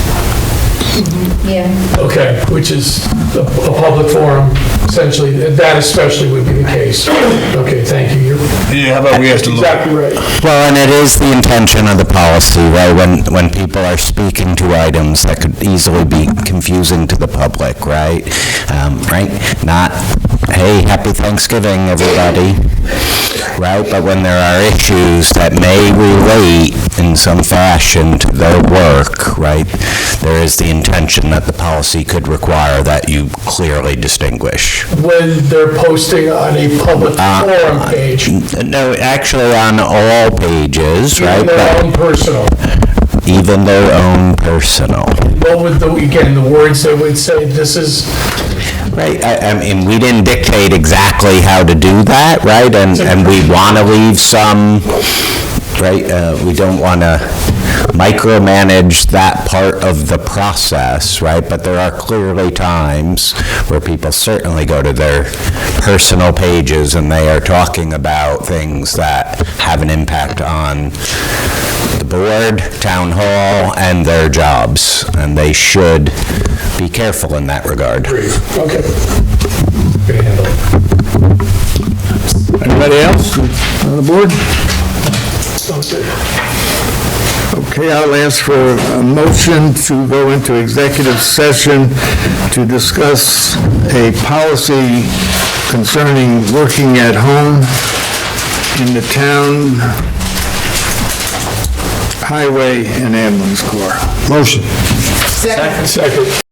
Yeah. Okay, which is a public forum, essentially, that especially would be the case. Okay, thank you. Yeah, how about we ask the Lord? Exactly right. Well, and it is the intention of the policy, right? When people are speaking to items that could easily be confusing to the public, right? Right? Not, hey, happy Thanksgiving, everybody, right? But when there are issues that may relate in some fashion to their work, right? There is the intention that the policy could require that you clearly distinguish. When they're posting on a public forum page, No, actually on all pages, right? even their own personal. Even their own personal. What would again, the words they would say, this is, Right, I mean, we didn't dictate exactly how to do that, right? And we want to leave some, right? We don't want to micromanage that part of the process, right? But there are clearly times where people certainly go to their personal pages and they are talking about things that have an impact on the board, town hall, and their jobs. And they should be careful in that regard. okay. Good handle. Anybody else on the board? Okay. Okay, I'll ask for a motion to go into executive session to discuss a policy concerning working at home in the town highway and ambulance corps. Motion. Second.